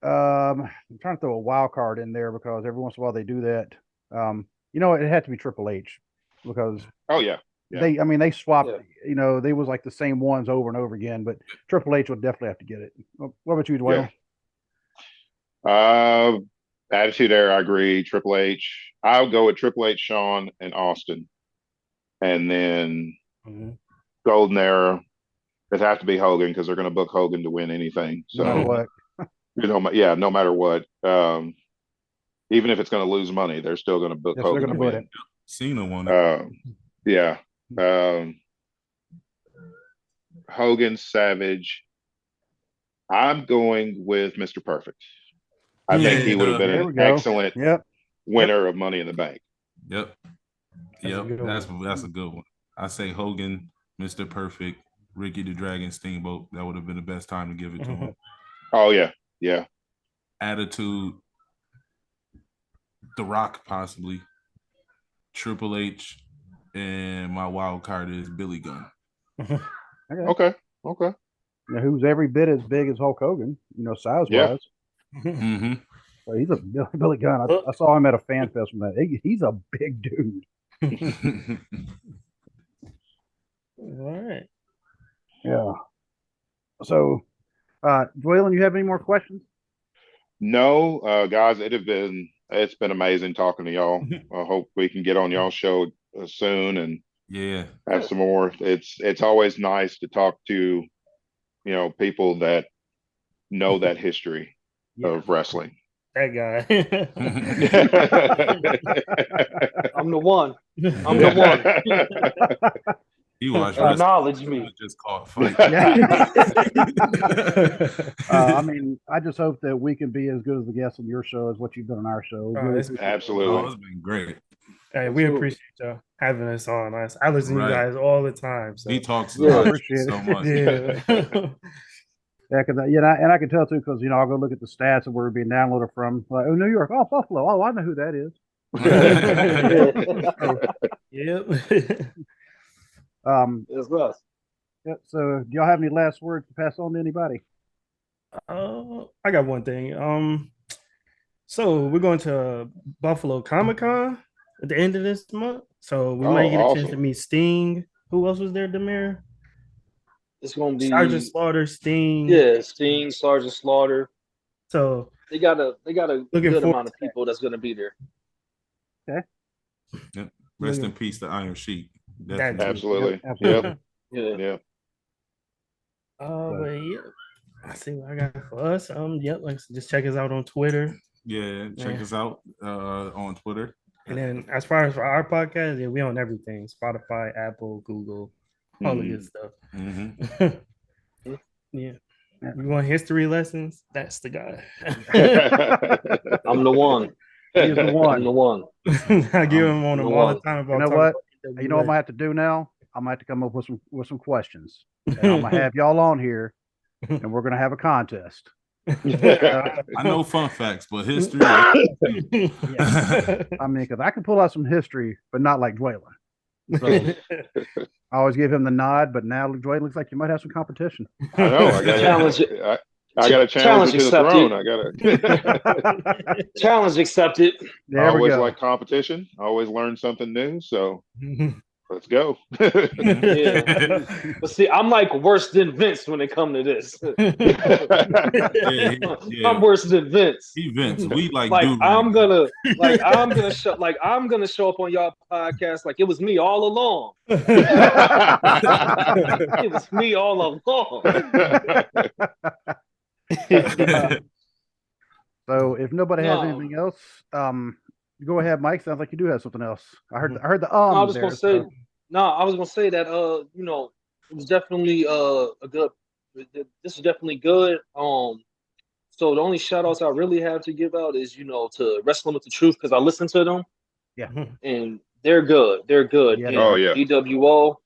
I'm trying to throw a wild card in there because every once in a while they do that. It had to be Triple H because Oh yeah. they swapped. They was like the same ones over and over again, but Triple H would definitely have to get it. What about you, Dwayne? Attitude Era, I agree. Triple H. I'll go with Triple H, Shawn, and Austin, and then Golden Era. It has to be Hogan because they're going to book Hogan to win anything. So no matter what. No matter what. Even if it's going to lose money, they're still going to book Hogan to win. Cena won it. Yeah. Hogan, Savage. I'm going with Mr. Perfect. I think he would have been an excellent winner of Money in the Bank. Yep. That's a good one. I say Hogan, Mr. Perfect, Ricky the Dragon Steamboat. That would have been the best time to give it to him. Oh yeah, yeah. Attitude, The Rock possibly, Triple H, and my wild card is Billy Gunn. Okay. Now, who's every bit as big as Hulk Hogan, size Yeah. wise. Mm-hmm. So he's a Billy Gunn. I saw him at a fan fest from that. He's a big dude. All right. Yeah. So, Dwaylen, you have any more questions? No, guys, it's been amazing talking to y'all. I hope we can get on y'all's show soon and Yeah. have some more. It's always nice to talk to, people that know that history of wrestling. That guy. I'm the one. I'm the one. You watch Acknowledge me. Just called fight. I mean, I just hope that we can be as good as the guests on your show as what you've done on our show. Absolutely. Oh, it's been great. Hey, we appreciate y'all having us on. I listen to you guys all the time. So. He talks appreciate so it. much. Yeah, because and I can tell too because I'll go look at the stats of where we're being downloaded from. Like, New York, Buffalo. Oh, I know who that is. Yep. It's us. Yeah, so, do y'all have any last words to pass on to anybody? I got one thing. So we're going to Buffalo Comic-Con at the end of this month. So we might get a chance to meet Sting. Who else was there, Demir? It's going to be Sergeant Slaughter, Sting. Yeah, Sting, Sergeant Slaughter. So they got a good amount of people that's going to be there. Okay. Yep. Rest in peace to Iron Sheik. Absolutely. Absolutely. Yeah. But yeah, I see what I got for us. Just check us out on Twitter. Yeah, check us out on Twitter. And then as far as for our podcast, we on everything: Spotify, Apple, Google, all the good stuff. Mm-hmm. Yeah. You want history lessons? That's the guy. I'm the one. He's the one. I'm the one. I give him on him all the time about. You know what? You know what I'm gonna have to do now? I'm gonna have to come up with some questions. And I'm gonna have y'all on here, and we're gonna have a contest. I know fun facts, but history. Yes. I mean, because I can pull out some history, but not like Dwaylen. So, I always give him the nod, but now Dwaylen looks like you might have some competition. I know. I got to challenge you to the throne. I got to challenge accepted. I always like competition. I always learn something new. So let's go. Yeah. But see, I'm like worse than Vince when it comes to this. I'm worse than Vince. Vince, we like I'm gonna show up on y'all podcast like it was me all along. It was me all along. So if nobody has anything else, go ahead, Mike. Sounds like you do have something else. I heard the I was gonna say that it was definitely a good. This is definitely good. So the only shout outs I really have to give out is to Wrestling with the Truth because I listen to them. Yeah, and they're good. They're good. Yeah. And DWO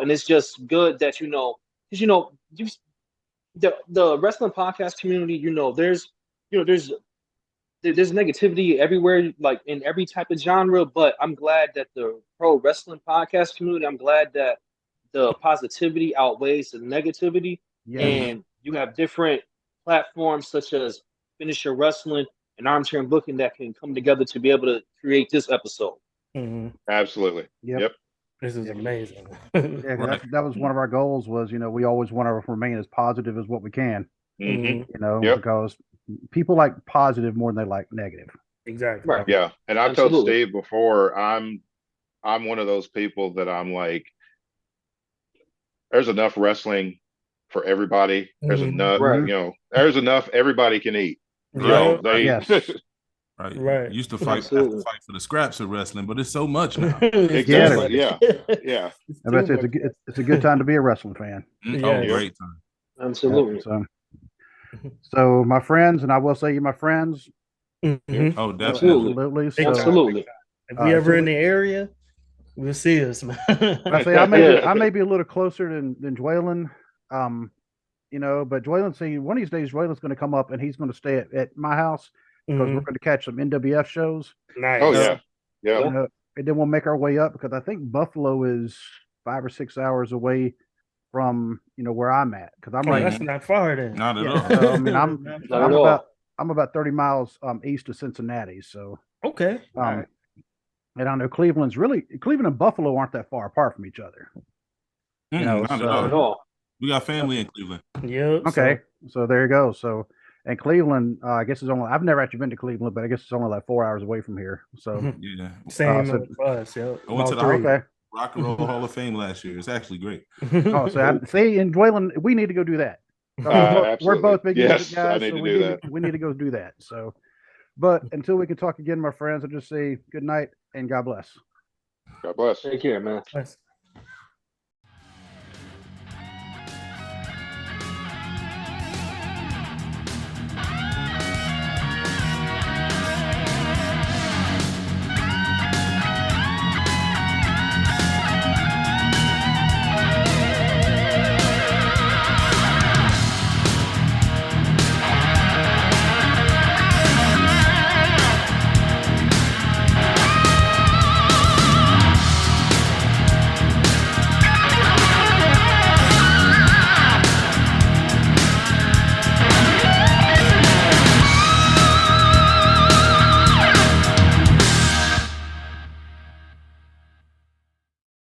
and it's just good that because the wrestling podcast community. There's negativity everywhere, like in every type of genre, but I'm glad that the pro wrestling podcast community, I'm glad that the positivity outweighs the negativity. Yeah. And you have different platforms such as Finisher Wrestling and Armchair Booking that can come together to be able to create this episode. Mm-hmm. Absolutely. Yep. This is amazing. Yeah, that was one of our goals was, we always want to remain as positive as what we can, because people like positive more than they like negative. Exactly. Right. Yeah. And I've told Steve before, I'm one of those people that I'm like, there's enough wrestling for everybody. There's enough, there's enough everybody can eat. Right. Used to fight for the scraps of wrestling, but it's so much now. Exactly. Yeah. It's a good time to be a wrestling fan. Great time. Absolutely. So my friends, and I will say you my friends. Oh, definitely. So, absolutely. If we ever in the area, We'll see us, man. I say I may be a little closer than Dwaylen. But Dwaylen, one of these days, Dwaylen's going to come up and he's going to stay at my house because we're going to catch some NWF shows. Nice. Oh yeah. And then we'll make our way up because I think Buffalo is 5 or 6 hours away from where I'm at because I'm right. That's not far then. Not at all. So, I mean, I'm about 30 miles east of Cincinnati. So okay. Right. And I know Cleveland and Buffalo aren't that far apart from each other. Not at all. We got family in Cleveland. Yeah. Okay. So there you go. So, and Cleveland, I guess I've never actually been to Cleveland, but I guess it's only like 4 hours away from here. So yeah. Same for us. Yeah. I went to the Rock and Roll Hall of Fame last year. It's actually great. So in Dwaylen, we need to go do that. We're both big music guys, so we need to go do that. So, but until we can talk again, my friends, I'll just say good night and God bless. God bless. Take care, man. Bless.